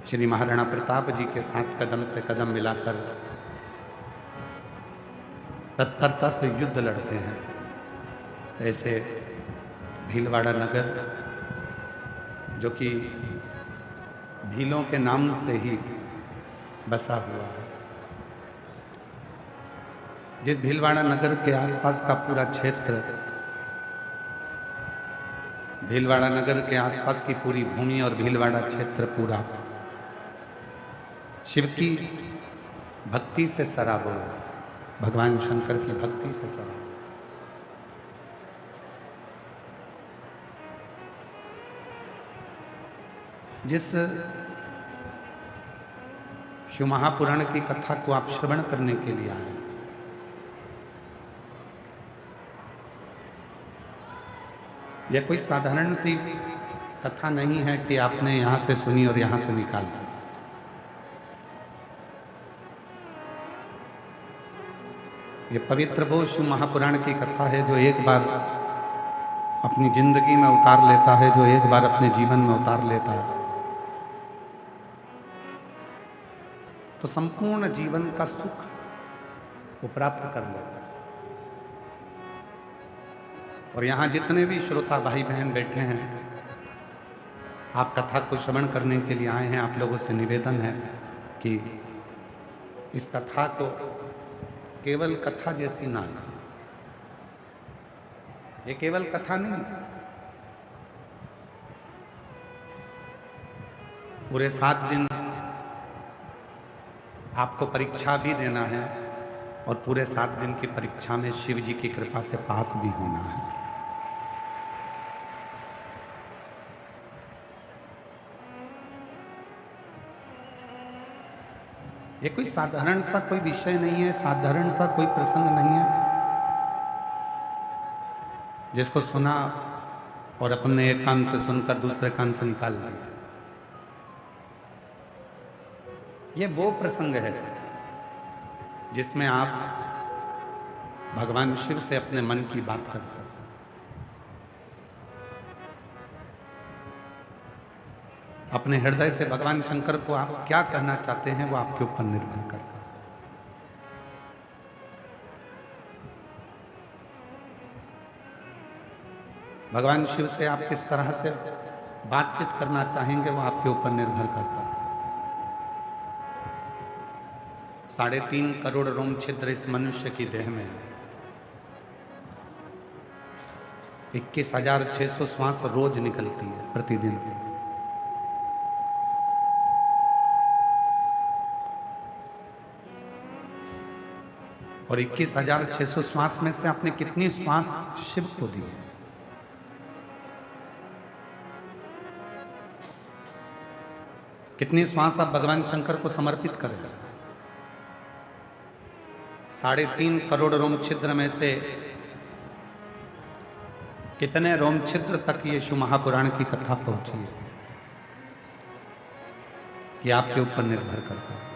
श्री महाराणा प्रताप जी के साथ कदम से कदम मिलाकर तत्परता से युद्ध लड़ते हैं। ऐसे भीलवाड़ा नगर, जो कि भीलों के नाम से ही बसा हुआ है, जिस भीलवाड़ा नगर के आसपास का पूरा क्षेत्र, भीलवाड़ा नगर के आसपास की पूरी भूमि और भीलवाड़ा क्षेत्र पूरा शिव की भक्ति से सराबोर है, भगवान शंकर की भक्ति से सराबोर। जिस शिव महापुराण की कथा को आप श्रवण करने के लिए आए, यह कोई साधारण सी कथा नहीं है कि आपने यहां से सुनी और यहां से निकाल दी। यह पवित्र वो शिव महापुराण की कथा है जो एक बार अपनी जिंदगी में उतार लेता है, जो एक बार अपने जीवन में उतार लेता है, तो संपूर्ण जीवन का सुख वो प्राप्त कर लेता है। और यहां जितने भी श्रोता भाई बहन बैठे हैं, आप कथा को श्रवण करने के लिए आए हैं, आप लोगों से निवेदन है कि इस कथा को केवल कथा जैसी ना लें। ये केवल कथा नहीं है, पूरे 7 दिन आपको परीक्षा भी देना है और पूरे 7 दिन की परीक्षा में शिव जी की कृपा से पास भी होना है। ये कोई साधारण सा कोई विषय नहीं है, साधारण सा कोई प्रसंग नहीं है जिसको सुना और अपने एक कान से सुनकर दूसरे कान से निकाल दिया। ये वो प्रसंग है जिसमें आप भगवान शिव से अपने मन की बात कर सकते हैं। अपने हृदय से भगवान शंकर को आप क्या कहना चाहते हैं वो आपके ऊपर निर्भर करता है। भगवान शिव से आप किस तरह से बातचीत करना चाहेंगे वो आपके ऊपर निर्भर करता है। 3.5 करोड़ रोम छिद्र इस मनुष्य की देह में है। 21,600 श्वास रोज निकलती है प्रतिदिन। और 21,600 श्वास में से आपने कितनी श्वास शिव को दी है? कितनी श्वास आप भगवान शंकर को समर्पित करेंगे? 3.5 करोड़ रोम छिद्र में से कितने रोम छिद्र तक ये शिव महापुराण की कथा पहुंची है, ये आपके ऊपर निर्भर करता है।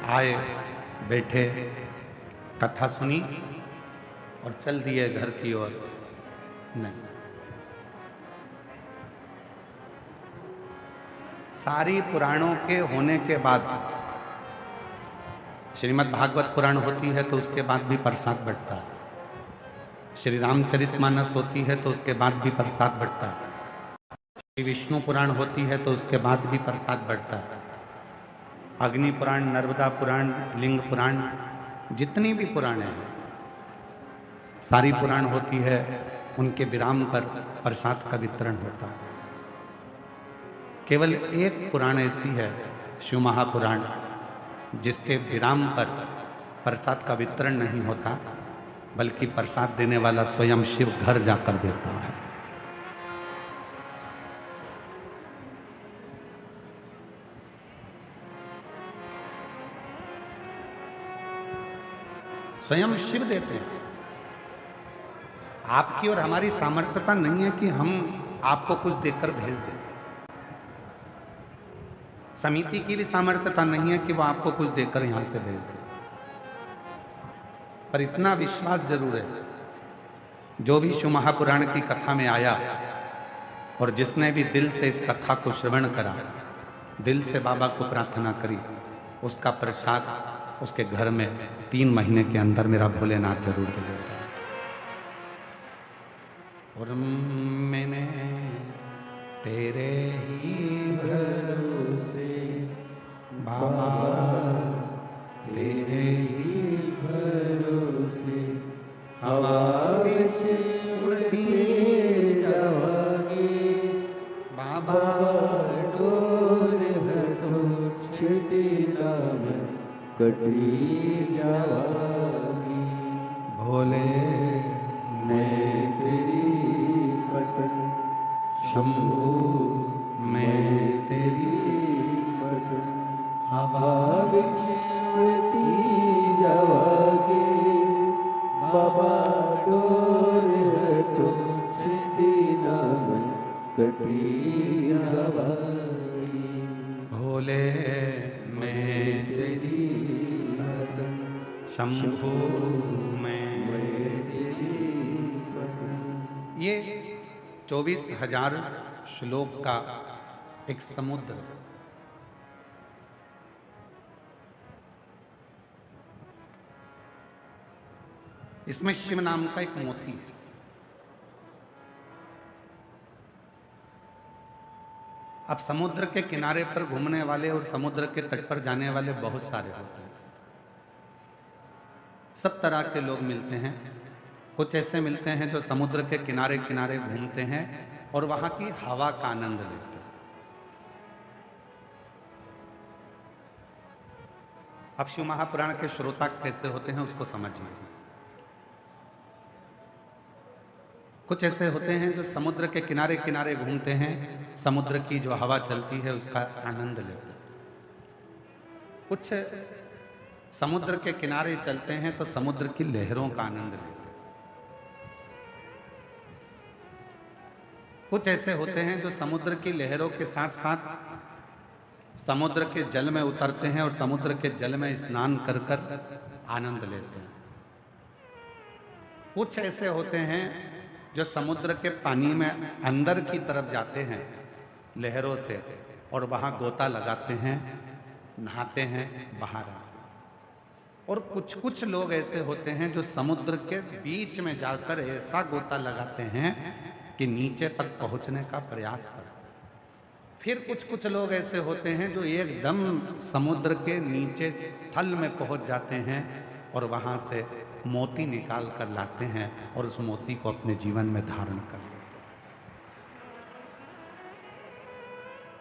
आए, बैठे, कथा सुनी और चल दिए घर की ओर। नहीं, सारी पुराणों के होने के बाद श्रीमद् भागवत पुराण होती है तो उसके बाद भी प्रसाद बढ़ता है। श्री रामचरितमानस होती है तो उसके बाद भी प्रसाद बढ़ता है। श्री विष्णु पुराण होती है तो उसके बाद भी प्रसाद बढ़ता है। अग्नि पुराण, नर्मदा पुराण, लिंग पुराण, जितनी भी पुराण हैं, सारी पुराण होती है, उनके विराम पर प्रसाद का वितरण होता है। केवल एक पुराण ऐसी है, शिव महापुराण, जिसके विराम पर प्रसाद का वितरण नहीं होता, बल्कि प्रसाद देने वाला स्वयं शिव घर जाकर देता है। स्वयं शिव देते हैं। आपकी और हमारी सामर्थ्यता नहीं है कि हम आपको कुछ देकर भेज दें। समिति की भी सामर्थ्यता नहीं है कि वो आपको कुछ देकर यहां से भेज दे। पर इतना विश्वास जरूर है जो भी शिव महापुराण की कथा में आया और जिसने भी दिल से इस कथा को श्रवण करा, दिल से बाबा को प्रार्थना करी, उसका प्रसाद उसके घर में 3 महीने के अंदर मेरा भोलेनाथ जरूर दे देता है। और मैंने तेरे ही भरोसे बाबा, तेरे ही भरोसे हवा बिच उड़ती जावांगी बाबा, डोर हटो छिटी नाम कटी जावांगी भोले, मैं तेरी पतन शंभू, मैं तेरी पतन हवा बिच उड़ती जावांगी बाबा, डोर हटो छिटी नाम कटी जावांगी भोले, मैं तेरी पतन शंभू, मैं तेरी पतन। ये 24,000 श्लोक का एक समुद्र, इसमें शिव नाम का एक मोती है। अब समुद्र के किनारे पर घूमने वाले और समुद्र के तट पर जाने वाले बहुत सारे होते हैं, सब तरह के लोग मिलते हैं। कुछ ऐसे मिलते हैं जो समुद्र के किनारे किनारे घूमते हैं और वहां की हवा का आनंद लेते हैं। अब शिव महापुराण के श्रोता कैसे होते हैं उसको समझिए। कुछ ऐसे होते हैं जो समुद्र के किनारे किनारे घूमते हैं, समुद्र की जो हवा चलती है उसका आनंद लेते हैं। कुछ समुद्र के किनारे चलते हैं तो समुद्र की लहरों का आनंद लेते हैं। कुछ ऐसे होते हैं जो समुद्र की लहरों के साथ साथ समुद्र के जल में उतरते हैं और समुद्र के जल में स्नान कर कर आनंद लेते हैं। कुछ ऐसे होते हैं जो समुद्र के पानी में अंदर की तरफ जाते हैं लहरों से और वहां गोता लगाते हैं, नहाते हैं, बाहर आते हैं। और कुछ कुछ लोग ऐसे होते हैं जो समुद्र के बीच में जाकर ऐसा गोता लगाते हैं कि नीचे तक पहुंचने का प्रयास करते हैं। फिर कुछ कुछ लोग ऐसे होते हैं जो एकदम समुद्र के नीचे थल में पहुंच जाते हैं और वहां से मोती निकाल कर लाते हैं और उस मोती को अपने जीवन में धारण कर लेते हैं।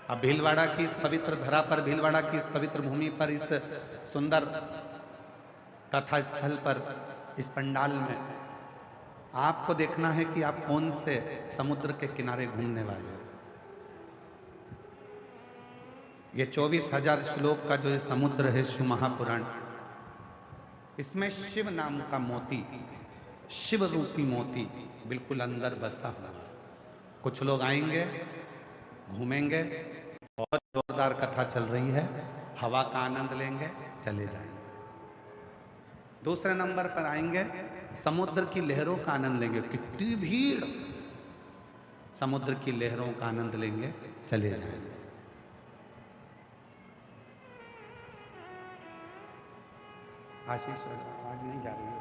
अब भीलवाड़ा की इस पवित्र धरा पर, भीलवाड़ा की इस पवित्र भूमि पर, इस सुंदर कथा स्थल पर, इस पंडाल में आपको देखना है कि आप कौन से समुद्र के किनारे घूमने वाले हो। ये 24,000 श्लोक का जो ये समुद्र है शिव महापुराण, इसमें शिव नाम का मोती, शिव रूपी मोती बिल्कुल अंदर बसा हुआ है। कुछ लोग आएंगे, घूमेंगे, बहुत जोरदार कथा चल रही है, हवा का आनंद लेंगे, चले जाएंगे। दूसरे नंबर पर आएंगे, समुद्र की लहरों का आनंद लेंगे, कितनी भीड़, समुद्र की लहरों का आनंद लेंगे, चले जाएंगे। आशीष आवाज नहीं जा रही है,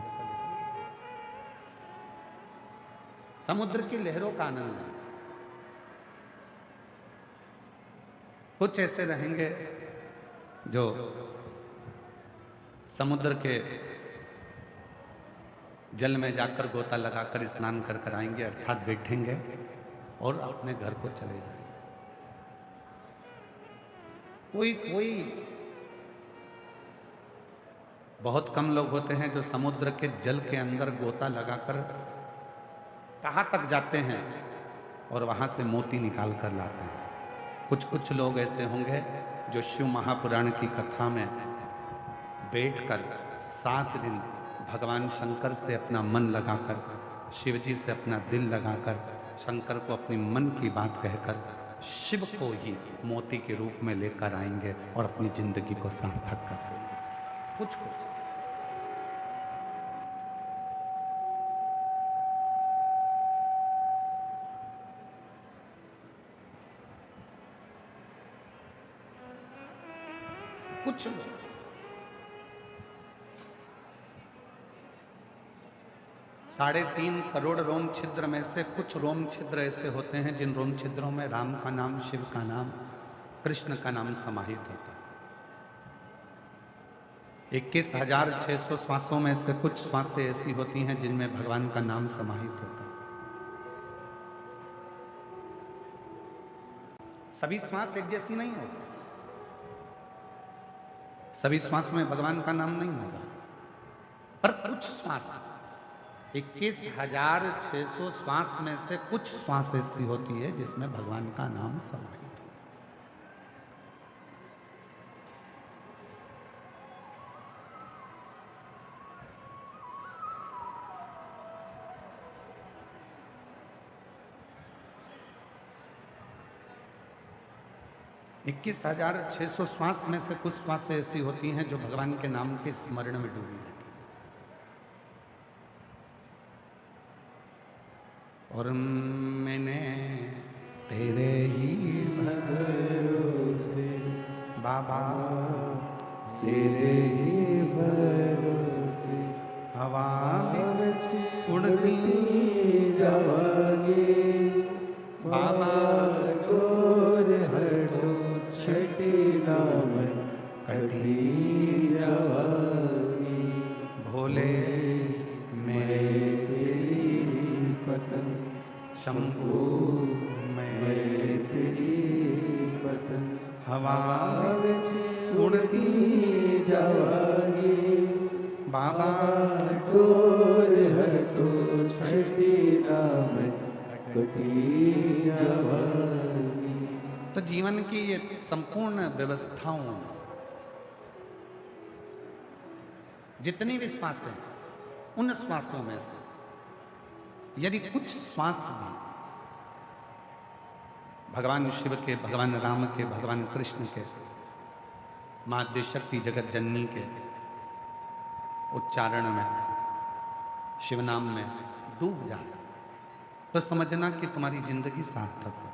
समुद्र की लहरों का आनंद लेंगे। कुछ ऐसे रहेंगे जो समुद्र के जल में जाकर गोता लगाकर स्नान कर कर आएंगे, अर्थात बैठेंगे और अपने घर को चले जाएंगे। कोई कोई बहुत कम लोग होते हैं जो समुद्र के जल के अंदर गोता लगाकर कहाँ तक जाते हैं और वहां से मोती निकाल कर लाते हैं। कुछ कुछ लोग ऐसे होंगे जो शिव महापुराण की कथा में बैठकर 7 दिन भगवान शंकर से अपना मन लगाकर, शिव जी से अपना दिल लगाकर, शंकर को अपनी मन की बात कहकर शिव को ही मोती के रूप में लेकर आएंगे और अपनी जिंदगी को सार्थक कर देंगे। कुछ कुछ कुछ 3.5 करोड़ रोम छिद्र में से कुछ रोम छिद्र ऐसे होते हैं जिन रोम छिद्रों में राम का नाम, शिव का नाम, कृष्ण का नाम समाहित होता है। 21,600 श्वासों में से कुछ श्वासें ऐसी होती हैं जिनमें भगवान का नाम समाहित होता है। सभी श्वास एक जैसी नहीं होती, सभी श्वास में भगवान का नाम नहीं होगा, पर कुछ श्वास 21,600 श्वास में से कुछ श्वास ऐसी होती है जिसमें भगवान का नाम समाहित है। इक्कीस 21,600 श्वास में से कुछ श्वास ऐसी होती हैं जो भगवान के नाम के स्मरण में डूबी रहती है। और मैंने तेरे ही भरोसे बाबा, तेरे ही भरोसे हवा में उड़ती जावांगी बाबा, डोर हटो छठी नाम कटी जावांगी भोले शंभू मैं तेरी पतन हवा उड़ती जावांगी बाबा, डोर हटो छठी नाम कटी जावांगी। तो जीवन की ये संपूर्ण व्यवस्थाओं, जितनी भी श्वास है, उन श्वासों में से यदि कुछ श्वास भी भगवान शिव के, भगवान राम के, भगवान कृष्ण के, मां आद्य शक्ति जगत जननी के उच्चारण में, शिव नाम में डूब जाए तो समझना कि तुम्हारी जिंदगी सार्थक है।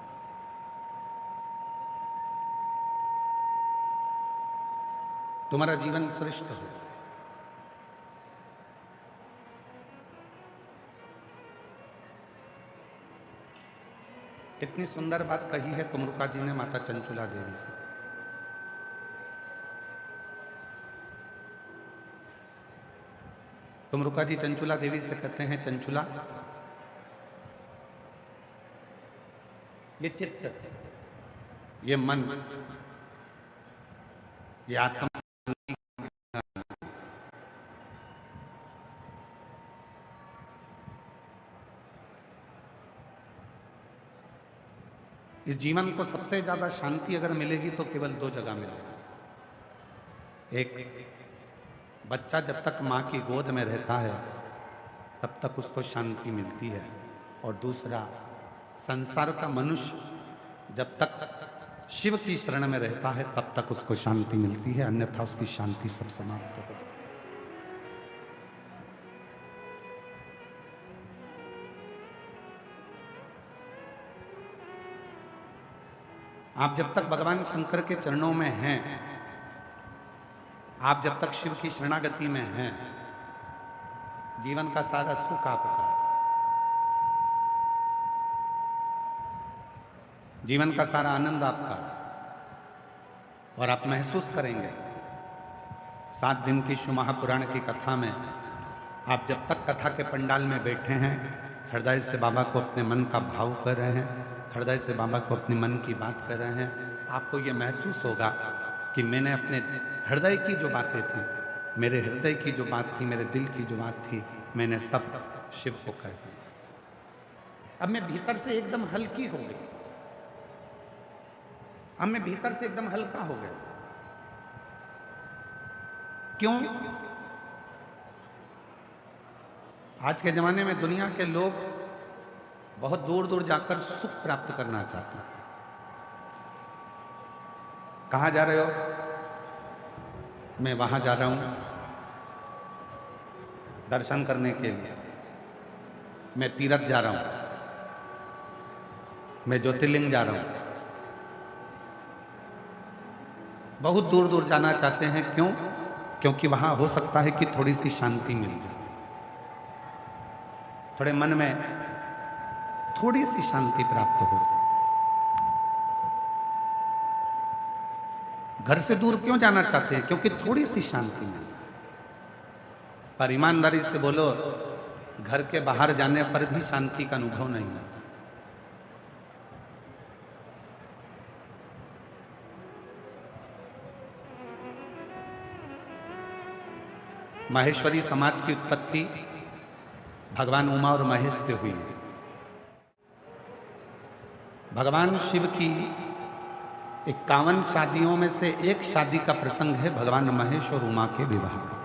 तुम्हारा जीवन श्रेष्ठ हो। कितनी सुंदर बात कही है तुमरुका जी ने माता चंचुला देवी से। तुमरुका जी चंचुला देवी से कहते हैं, चंचुला ये चित्त, ये मन, ये आत्मा इस जीवन को सबसे ज्यादा शांति अगर मिलेगी तो केवल 2 जगह मिलेगी। एक, बच्चा जब तक मां की गोद में रहता है तब तक उसको शांति मिलती है, और दूसरा, संसार का मनुष्य जब तक शिव की शरण में रहता है तब तक उसको शांति मिलती है, अन्यथा उसकी शांति सब समाप्त हो जाती है। आप जब तक भगवान शंकर के चरणों में हैं, आप जब तक शिव की शरणागति में हैं, जीवन का सारा सुख आपका है, जीवन का सारा आनंद आपका है। और आप महसूस करेंगे 7 दिन की शिव महापुराण की कथा में, आप जब तक कथा के पंडाल में बैठे हैं, हृदय से बाबा को अपने मन का भाव कर रहे हैं, हृदय से बाबा को अपने मन की बात कर रहे हैं, आपको ये महसूस होगा कि मैंने अपने हृदय की जो बातें थी, मेरे हृदय की जो बात थी, मेरे दिल की जो बात थी, मैंने सब शिव को कह दी। अब मैं भीतर से एकदम हल्की हो गई, अब मैं भीतर से एकदम हल्का हो गया। क्यों? आज के जमाने में दुनिया के लोग बहुत दूर दूर जाकर सुख प्राप्त करना चाहते हैं। कहाँ जा रहे हो? मैं वहां जा रहा हूं दर्शन करने के लिए, मैं तीर्थ जा रहा हूं, मैं ज्योतिर्लिंग जा रहा हूं। बहुत दूर दूर जाना चाहते हैं। क्यों? क्योंकि वहां हो सकता है कि थोड़ी सी शांति मिल जाए, थोड़े मन में थोड़ी सी शांति प्राप्त हो जाए। घर से दूर क्यों जाना चाहते हैं? क्योंकि थोड़ी सी शांति मिल जाए। पर ईमानदारी से बोलो, घर के बाहर जाने पर भी शांति का अनुभव नहीं होता। माहेश्वरी समाज की उत्पत्ति भगवान उमा और महेश से हुई है। भगवान शिव की 51 शादियों में से एक शादी का प्रसंग है भगवान महेश और उमा के विवाह का।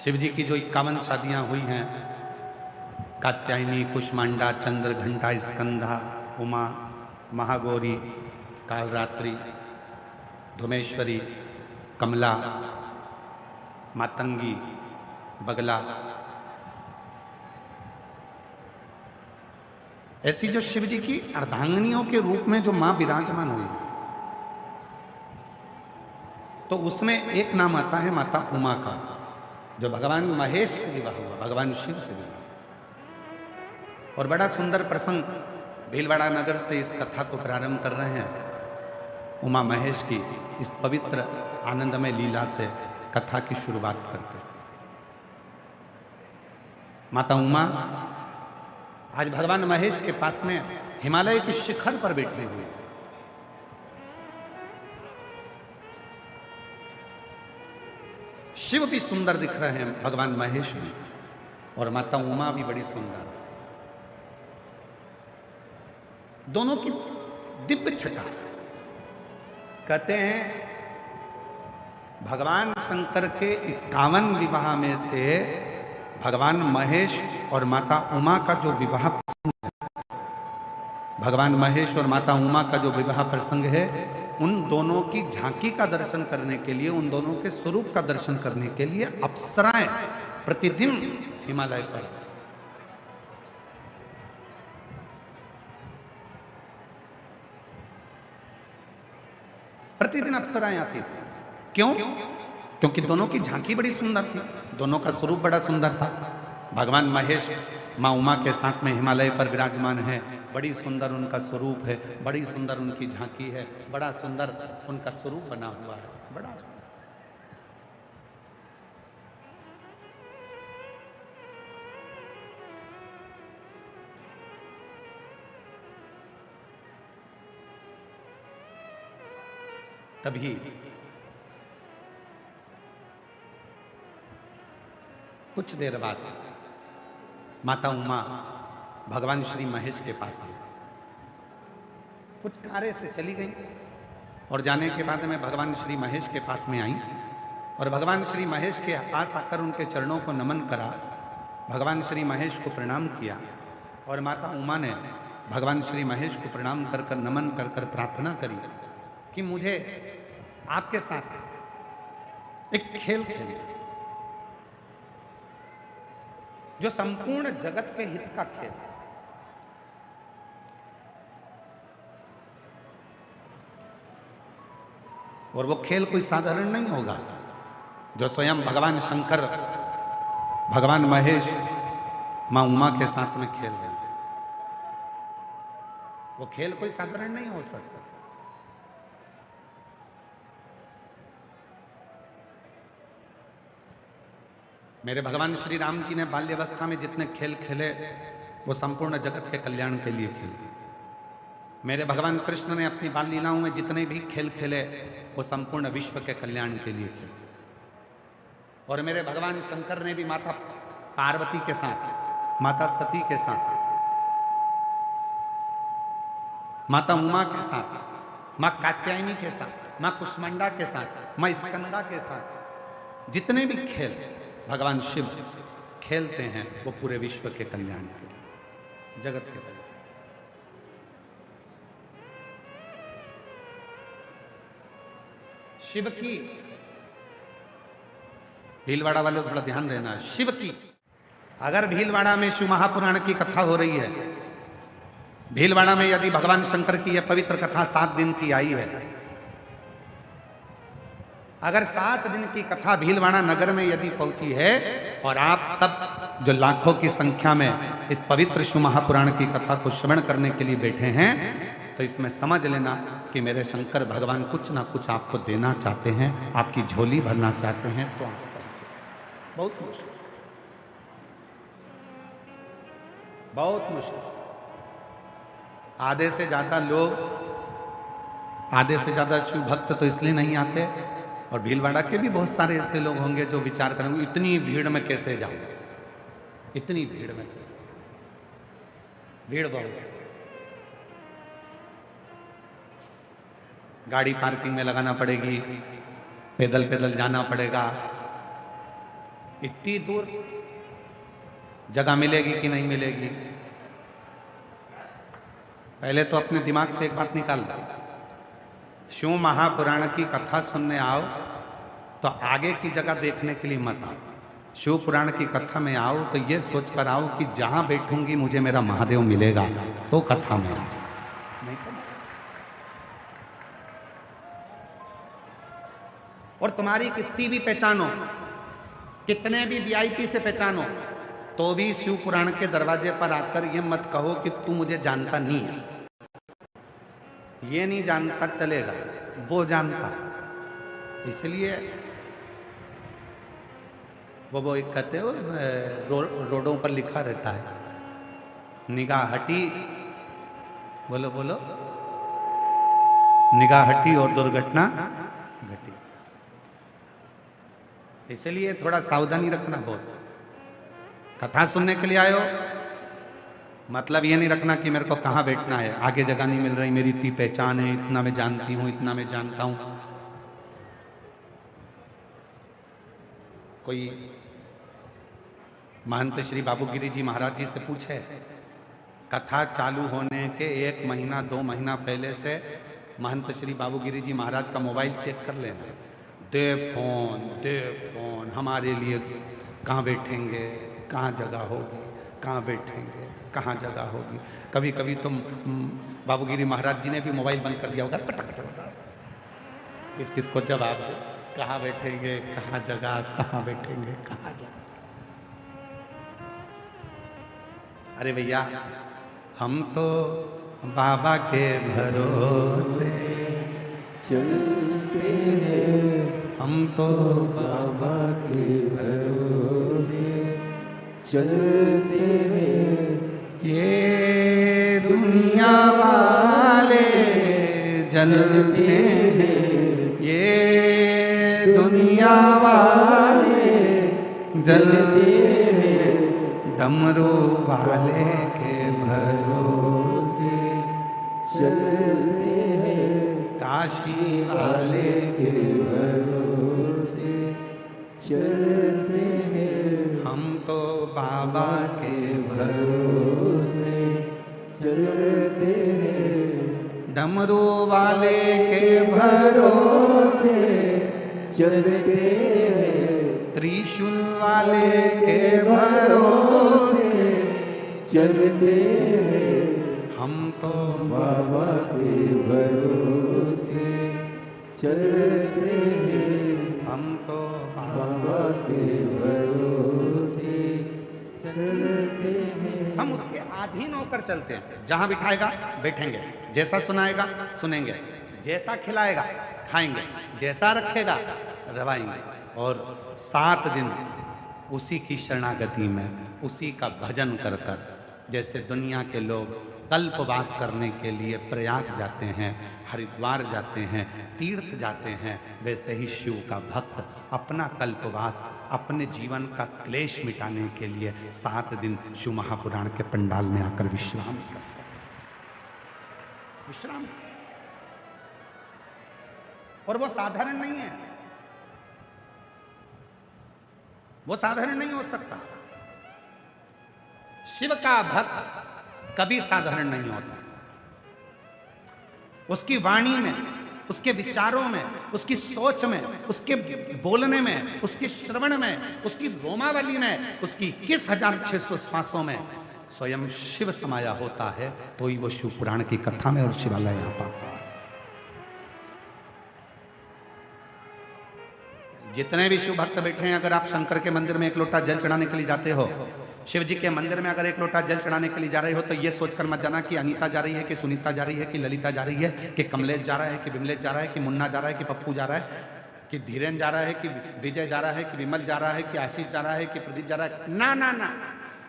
शिव जी की जो 51 शादियां हुई हैं, कात्यायनी, कुष्मांडा, चंद्रघंटा, स्कंधा, उमा, महागौरी, कालरात्रि, धुमेश्वरी, कमला, मातंगी, बगला, ऐसी जो शिव जी की अर्धांगिनियों के रूप में जो मां विराजमान हुई, तो उसमें एक नाम आता है माता उमा का, जो भगवान महेश से विवाह हुआ, भगवान शिव से विवाह। और बड़ा सुंदर प्रसंग, भीलवाड़ा नगर से इस कथा को प्रारंभ कर रहे हैं। उमा महेश की इस पवित्र आनंदमय लीला से कथा की शुरुआत करते हैं। माता उमा आज भगवान महेश के पास में हिमालय के शिखर पर बैठे हुए हैं। शिव भी सुंदर दिख रहे हैं, भगवान महेश भी, और माता उमा भी बड़ी सुंदर। दोनों की दिव्य छटा। कहते हैं भगवान शंकर के 51 विवाह में से भगवान महेश और माता उमा का जो विवाह प्रसंग है, भगवान महेश और माता उमा का जो विवाह प्रसंग है, उन दोनों की झांकी का दर्शन करने के लिए, उन दोनों के स्वरूप का दर्शन करने के लिए अप्सराएं प्रतिदिन हिमालय पर, प्रतिदिन अप्सराएं आती थी। क्यों? क्योंकि दोनों की झांकी बड़ी सुंदर थी, दोनों का स्वरूप बड़ा सुंदर था। भगवान महेश माँ उमा के साथ में हिमालय पर विराजमान है, बड़ी सुंदर उनका स्वरूप है, बड़ी सुंदर उनकी झांकी है, बड़ा सुंदर उनका स्वरूप बना हुआ है, बड़ा सुंदर। तभी कुछ देर बाद माता उमा भगवान श्री महेश के पास आई, कुछ कार्य से चली गई, और जाने के बाद में भगवान श्री महेश के पास में आई और भगवान श्री महेश के पास आकर उनके चरणों को नमन करा, भगवान श्री महेश को प्रणाम किया। और माता उमा ने भगवान श्री महेश को प्रणाम कर कर, नमन कर कर प्रार्थना करी कि मुझे आपके साथ एक खेल खेलना, जो संपूर्ण जगत के हित का खेल है। और वो खेल कोई साधारण नहीं होगा, जो स्वयं भगवान शंकर, भगवान महेश मां उमा के साथ में खेल रहे हैं। वो खेल कोई साधारण नहीं हो सकता। मेरे भगवान श्री राम जी ने बाल्यावस्था में जितने खेल खेले, वो संपूर्ण जगत के कल्याण के लिए खेले। मेरे भगवान कृष्ण ने अपनी बाल लीलाओं में जितने भी खेल खेले, वो संपूर्ण विश्व के कल्याण के लिए खेले। और मेरे भगवान शंकर ने भी माता पार्वती के साथ, माता सती के साथ, माता उमा के साथ, मां कात्यायनी के साथ, मां कुष्मांडा के साथ, मां स्कंदा के साथ, जितने भी खेल भगवान शिव खेलते हैं, वो पूरे विश्व के कल्याण के लिए, जगत के कल्याण। शिव की, भीलवाड़ा वाले थोड़ा ध्यान देना, शिव की, अगर भीलवाड़ा में शिव महापुराण की कथा हो रही है भीलवाड़ा में यदि भगवान शंकर की यह पवित्र कथा 7 दिन की आई है, अगर 7 दिन की कथा भीलवाड़ा नगर में यदि पहुंची है और आप सब जो लाखों की संख्या में इस पवित्र शिव महापुराण की कथा को श्रवण करने के लिए बैठे हैं, तो इसमें समझ लेना कि मेरे शंकर भगवान कुछ ना कुछ आपको देना चाहते हैं, आपकी झोली भरना चाहते हैं। तो बहुत मुश्किल, बहुत मुश्किल। आधे से ज्यादा शिव भक्त तो इसलिए नहीं आते, और भीलवाड़ा के भी बहुत सारे ऐसे लोग होंगे जो विचार करेंगे इतनी भीड़ में कैसे जाऊं, इतनी भीड़ में कैसे, भीड़ बहुत, गाड़ी पार्किंग में लगाना पड़ेगी, पैदल पैदल जाना पड़ेगा, इतनी दूर जगह मिलेगी कि नहीं मिलेगी। पहले तो अपने दिमाग से एक बात निकाल दो, शिव महापुराण की कथा सुनने आओ तो आगे की जगह देखने के लिए मत आओ। शिव पुराण की कथा में आओ तो ये सोच कर आओ कि जहां बैठूंगी मुझे मेरा महादेव मिलेगा, तो कथा में आओ। नहीं तो और तुम्हारी कितनी भी पहचानो, कितने भी वीआईपी से पहचानो, तो भी शिव पुराण के दरवाजे पर आकर ये मत कहो कि तू मुझे जानता नहीं है। ये नहीं जानता चलेगा, वो जानता। इसलिए वो एक कहते हो रोडों पर लिखा रहता है, निगाह हटी, बोलो बोलो, निगाह हटी और दुर्घटना घटी। इसलिए थोड़ा सावधानी रखना बहुत। कथा सुनने के लिए आयो, मतलब ये नहीं रखना कि मेरे को कहाँ बैठना है, आगे जगह नहीं मिल रही, मेरी इतनी पहचान है, इतना मैं जानती हूँ, इतना मैं जानता हूँ। कोई महंत श्री बाबूगिरी जी महाराज जी से पूछे, कथा चालू होने के 1 महीना 2 महीना पहले से महंत श्री बाबूगिरी जी महाराज का मोबाइल चेक कर लेना, दे फोन, हमारे लिए कहाँ बैठेंगे, कहाँ जगह होगी, कहाँ बैठेंगे, कहाँ जगह होगी। कभी कभी तुम बाबूगिरी महाराज जी ने भी मोबाइल बंद कर दिया होगा, किस किसको जवाब दो, कहाँ बैठेंगे, कहाँ जगह, कहाँ बैठेंगे, कहाँ जगह। अरे भैया, हम तो बाबा के भरोसे चलते हैं, हम तो बाबा के भरोसे चलते हैं। ये दुनिया वाले जलते हैं, ये दुनिया वाले जलते हैं, डमरू वाले के भरोसे चलते हैं, काशी वाले के भरोसे चलते हैं, हम तो बाबा के भरोसे चलते हैं, डमरू वाले के भरोसे चलते हैं, त्रिशूल वाले के भरोसे चलते हैं, हम तो बाबा के भरोसे चलते हैं, हम तो बाबा के भरोसे चलते हैं। हम उसके अधीन होकर चलते हैं, जहां बिठाएगा बैठेंगे, जैसा सुनाएगा सुनेंगे, जैसा खिलाएगा खाएंगे, जैसा रखेगा रवाएंगे, और 7 दिन उसी की शरणागति में, उसी का भजन कर कर, जैसे दुनिया के लोग कल्पवास करने के लिए प्रयाग जाते हैं, हरिद्वार जाते हैं, तीर्थ जाते हैं, वैसे ही शिव का भक्त अपना कल्पवास, अपने जीवन का क्लेश मिटाने के लिए 7 दिन शिव महापुराण के पंडाल में आकर विश्राम करता है। विश्राम, और वो साधारण नहीं है, वो साधारण नहीं हो सकता। शिव का भक्त कभी साधारण नहीं होता। उसकी वाणी में, उसके विचारों में, उसकी सोच में, उसके बोलने में, उसके श्रवण में, उसकी रोमावली में, उसकी 21,600 श्वासों में स्वयं शिव समाया होता है तो ही वो शिव पुराण की कथा में और शिवालय आ पाता है। जितने भी शिव भक्त बैठे हैं, अगर आप शंकर के मंदिर में एक लोटा जल चढ़ाने के लिए जाते हो, शिव जी के मंदिर में अगर एक लोटा जल चढ़ाने के लिए जा रहे हो, तो ये सोचकर मत जाना कि अनीता जा रही है, कि सुनीता जा रही है, कि ललिता जा रही है, कि कमलेश जा रहा है, कि विमलेश जा रहा है, कि मुन्ना जा रहा है, कि पप्पू जा रहा है, कि धीरेन जा रहा है, कि विजय जा रहा है, कि विमल जा रहा है, कि आशीष जा रहा है, कि प्रदीप जा रहा है। ना ना ना,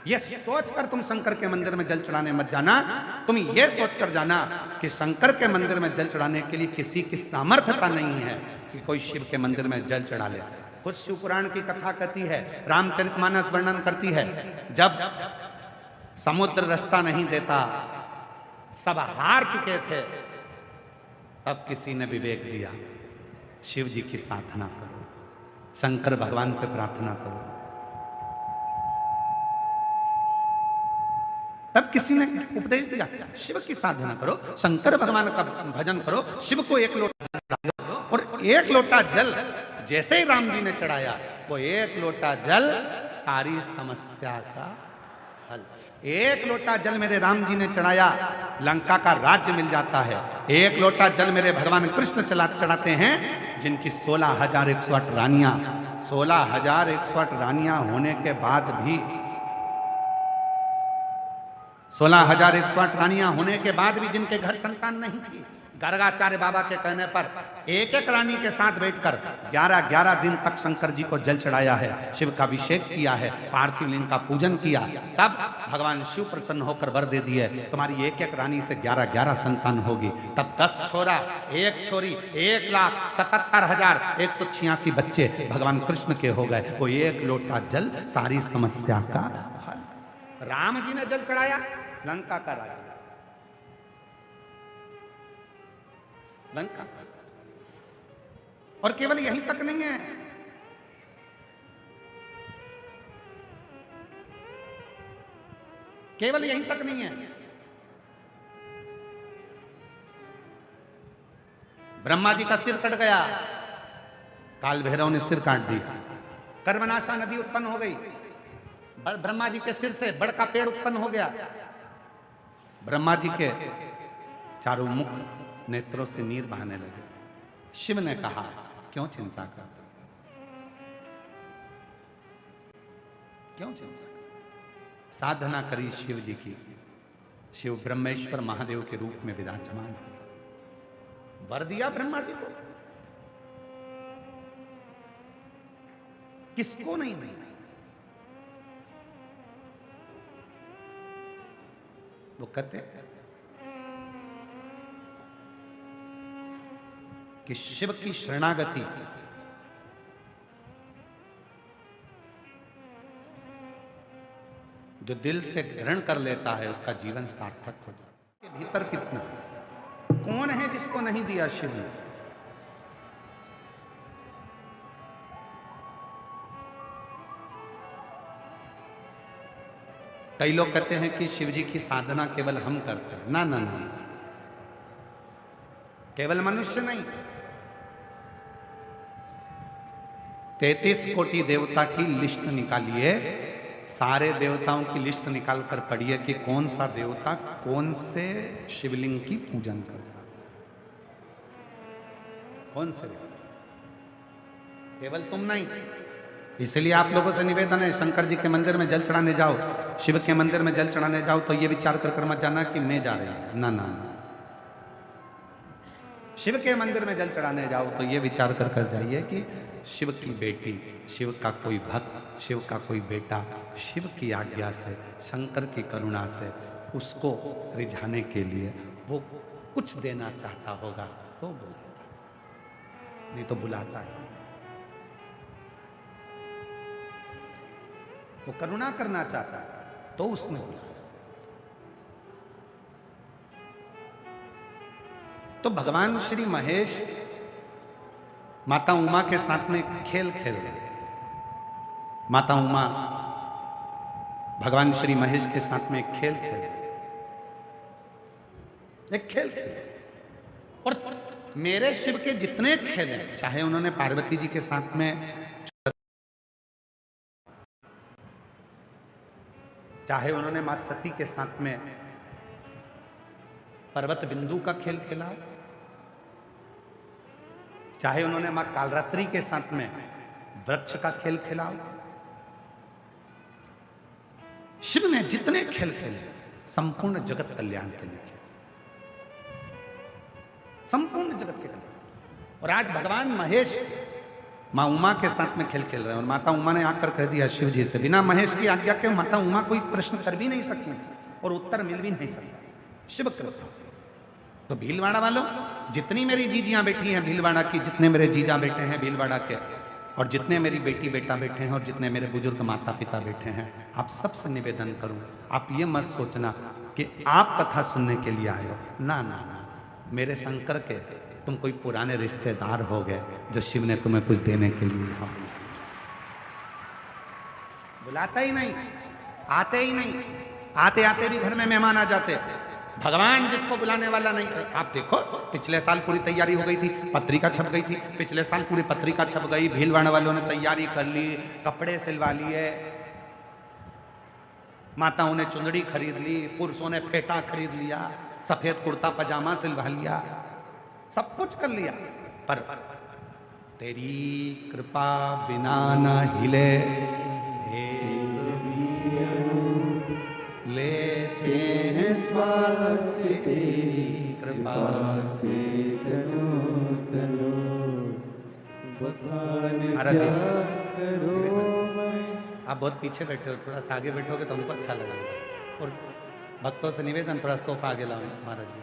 ये सोचकर तुम शंकर के मंदिर में जल चढ़ाने मत जाना। तुम ये सोचकर जाना कि शंकर के मंदिर में जल चढ़ाने के लिए किसी की सामर्थ्यता नहीं है कि कोई शिव के मंदिर में जल चढ़ा ले। खुद शिव पुराण की कथा कहती है, रामचरितमानस वर्णन करती है, जब समुद्र रास्ता नहीं देता, सब हार चुके थे, तब किसी ने विवेक दिया, शिव जी की साधना करो, शंकर भगवान से प्रार्थना करो। तब किसी ने उपदेश दिया, शिव की साधना करो, शंकर भगवान का भजन करो, शिव को एक लोटा जल दो। और एक लोटा जल जैसे ही राम जी ने चढ़ाया, वो एक लोटा जल सारी समस्या का हल। एक लोटा जल मेरे राम जी ने चढ़ाया, लंका का राज्य मिल जाता है। एक लोटा जल मेरे भगवान कृष्ण चढ़ाते हैं, जिनकी 16,108 रानियां, 16,108 रानियां होने के बाद भी, 16,108 रानियां होने के बाद भी जिनके घर संतान नहीं थी, गर्गाचार्य बाबा के कहने पर एक एक रानी के साथ बैठकर 11-11 दिन तक शंकर जी को जल चढ़ाया है, शिव का अभिषेक किया है, पार्थिव लिंग का पूजन किया। तब भगवान शिव प्रसन्न होकर वर दे दिए, तुम्हारी एक एक रानी से 11-11 संतान होगी। तब 10 छोरा, एक छोरी, 1,77,186 बच्चे भगवान कृष्ण के हो गए। वो एक लोटा जल सारी समस्या का हल। राम जी ने जल चढ़ाया, लंका का राज्य, लंका। और केवल यहीं तक नहीं है, केवल यहीं तक नहीं है, ब्रह्मा जी का सिर कट गया, काल भैरव ने सिर काट दिया, कर्मनाशा नदी उत्पन्न हो गई, ब्रह्मा जी के सिर से बड़ का पेड़ उत्पन्न हो गया। ब्रह्मा जी के चारों मुख नेत्रों से नीर बहने लगे। शिव ने कहा, क्यों चिंता करते, क्यों चिंता करते? साधना करी शिव जी की। शिव ब्रह्मेश्वर महादेव के रूप में विराजमान हो, वर दिया ब्रह्मा जी को। किसको नहीं नहीं, वो कहते हैं कि शिव की शरणागति जो दिल से ग्रहण कर लेता है, उसका जीवन सार्थक हो जाता है। भीतर कितना कौन है जिसको नहीं दिया शिव ने? कई लोग कहते हैं कि शिव जी की साधना केवल हम करते हैं। ना ना ना, केवल मनुष्य नहीं, 33 कोटि देवता की लिस्ट निकालिए, सारे देवताओं की लिस्ट निकाल कर पढ़िए कि कौन सा देवता कौन से शिवलिंग की पूजन करता, कौन से देवता, केवल तुम नहीं। इसलिए आप लोगों से निवेदन है, शंकर जी के मंदिर में जल चढ़ाने जाओ, शिव के मंदिर में जल चढ़ाने जाओ, तो ये विचार कर मत जाना कि मैं जा रही हूं। ना ना ना, शिव के मंदिर में जल चढ़ाने जाओ तो ये विचार कर जाइए कि शिव की बेटी, शिव का कोई भक्त, शिव का कोई बेटा, शिव की आज्ञा से, शंकर की करुणा से उसको रिझाने के लिए वो कुछ देना चाहता होगा तो बोलेगा, नहीं तो बुलाता है। वो करुणा करना चाहता है तो उसमें बुलाता। तो भगवान श्री महेश माता उमा के साथ में खेल खेल रहे। माता उमा भगवान श्री महेश के साथ में एक खेल खेल रहे, एक खेल खेल। और मेरे शिव के जितने खेल हैं, चाहे उन्होंने पार्वती जी के साथ में, चाहे उन्होंने मां सती के साथ में पर्वत बिंदु का खेल खेला, चाहे उन्होंने मां कालरात्रि के साथ में वृक्ष का खेल खेला, शिव ने जितने खेल खेले संपूर्ण जगत कल्याण के लिए खेले, संपूर्ण जगत के कल्याण। और आज भगवान महेश मां उमा के साथ में खेल खेल रहे हैं और माता उमा ने आकर कह दिया शिव जी से, बिना महेश की आज्ञा के माता उमा कोई प्रश्न कर भी नहीं सकती और उत्तर मिल भी नहीं सकता। शिव कृपा। तो भीलवाड़ा वालों, जितनी मेरी जीजियां बैठी हैं भीलवाड़ा की, जितने मेरे जीजा बेटे हैं भीलवाड़ा के, और जितने मेरी बेटी बेटा बैठे हैं और जितने मेरे बुजुर्ग माता पिता बैठे हैं, आप सबसे निवेदन करूं, आप ये मत सोचना कि आप कथा सुनने के लिए आए हो। ना ना ना, मेरे शंकर के तुम कोई पुराने रिश्तेदार हो गए जो शिव ने तुम्हें कुछ देने के लिए हो। बुलाता ही नहीं, आते ही नहीं, आते आते भी घर में मेहमान आ जाते। भगवान जिसको बुलाने वाला नहीं। आप देखो पिछले साल पूरी तैयारी हो गई थी, पत्रिका छप गई थी, पिछले साल पूरी पत्रिका छप गई, भीलवाड़ा वालों ने तैयारी कर ली, कपड़े सिलवा लिए, माताओं ने चुंदड़ी खरीद ली, पुरुषों ने फेटा खरीद लिया, सफेद कुर्ता पजामा सिलवा लिया, सब कुछ कर लिया, पर तेरी कृपा बिना न हिले लेते हैं श्वास तेरी कृपा से तनो तनो महाराज जी, आप बहुत पीछे बैठे हो, थोड़ा सा आगे बैठोगे तो हमको अच्छा लगेगा। और भक्तों से निवेदन, थोड़ा सोफा आगे लाओ महाराज जी।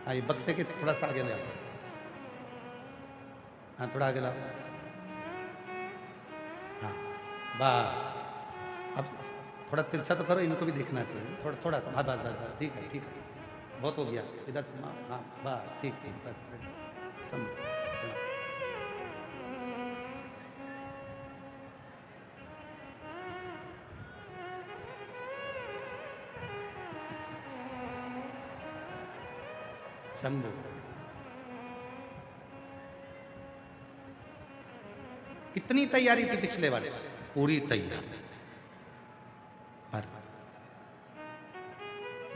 आइए बक्से के थोड़ा सा आगे ले आओ, हाँ थोड़ा आगे लाओ, हाँ बस। अब थोड़ा तिरछा तो करो, इनको भी देखना चाहिए, थोड़ा थोड़ा सा, हाँ बस बस बस, ठीक है ठीक है, बहुत हो गया, इधर से हाँ बस ठीक ठीक, बस समझ। शंभु कितनी तैयारी थी पिछले वर्ष, पूरी तैयारी, पर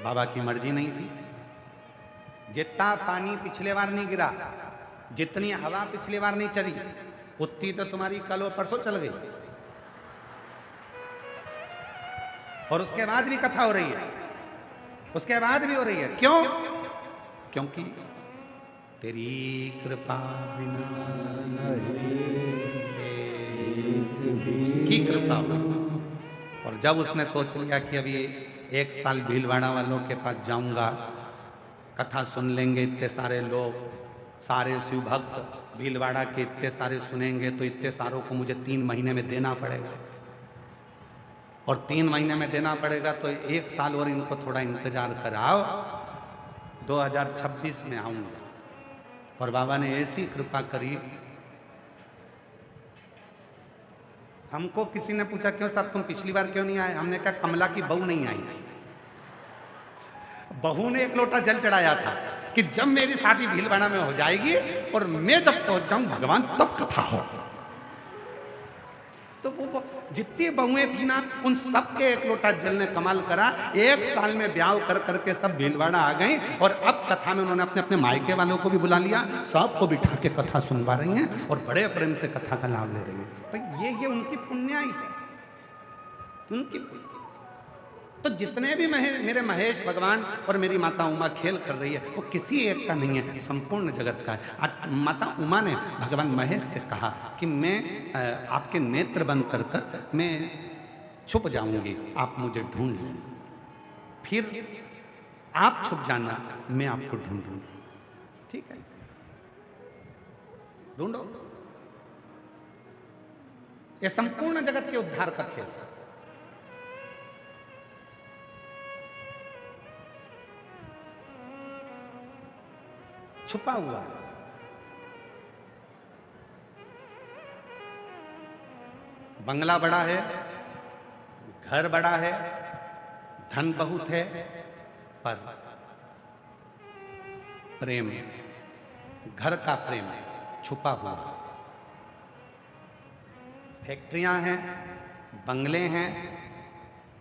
बाबा की मर्जी नहीं थी। जितना पानी पिछले बार नहीं गिरा, जितनी हवा पिछले बार नहीं चली, उतनी तो तुम्हारी कल और परसों चल गई, और उसके बाद भी कथा हो रही है, उसके बाद भी हो रही है। क्यों? क्योंकि तेरी कृपा बिना उसकी कृपा हुई। और जब उसने सोच लिया कि अभी एक साल भीलवाड़ा वालों के पास जाऊंगा, कथा सुन लेंगे इतने सारे लोग, सारे शिव भक्त भीलवाड़ा के इतने सारे सुनेंगे, तो इतने सारों को मुझे 3 महीने में देना पड़ेगा, और 3 महीने में देना पड़ेगा तो 1 साल और इनको थोड़ा इंतजार कराओ, 2026 में आऊंगा। और बाबा ने ऐसी कृपा करी। हमको किसी ने पूछा क्यों साहब तुम पिछली बार क्यों नहीं आए? हमने कहा कमला की बहू नहीं आई थी, बहू ने 1 लोटा जल चढ़ाया था कि जब मेरी शादी भीलवाड़ा में हो जाएगी और मैं जब पहुंच जाऊं भगवान तब कथा हो। तो वो जितनी बहुएं थी ना, उन सब के 1 लोटा जल ने कमाल करा। 1 साल में ब्याह कर करके सब भीलवाड़ा आ गए, और अब कथा में उन्होंने अपने अपने मायके वालों को भी बुला लिया, सबको बिठा के कथा सुनवा रही हैं और बड़े प्रेम से कथा का लाभ ले रही हैं। तो ये उनकी पुण्याई है, उनकी। तो जितने भी मेरे महेश भगवान और मेरी माता उमा खेल कर रही है, वो किसी एक का नहीं है, संपूर्ण जगत का है। माता उमा ने भगवान महेश से कहा कि मैं आपके नेत्र बंद कर कर मैं छुप जाऊंगी, आप मुझे ढूंढ लेना, फिर आप छुप जाना, मैं आपको ढूंढूंगी। ठीक है, ढूंढो। ये संपूर्ण जगत के उद्धार का खेल है। छुपा हुआ है। बंगला बड़ा है, घर बड़ा है, धन बहुत है, पर प्रेम, घर का प्रेम छुपा हुआ है। फैक्ट्रियां हैं, बंगले हैं,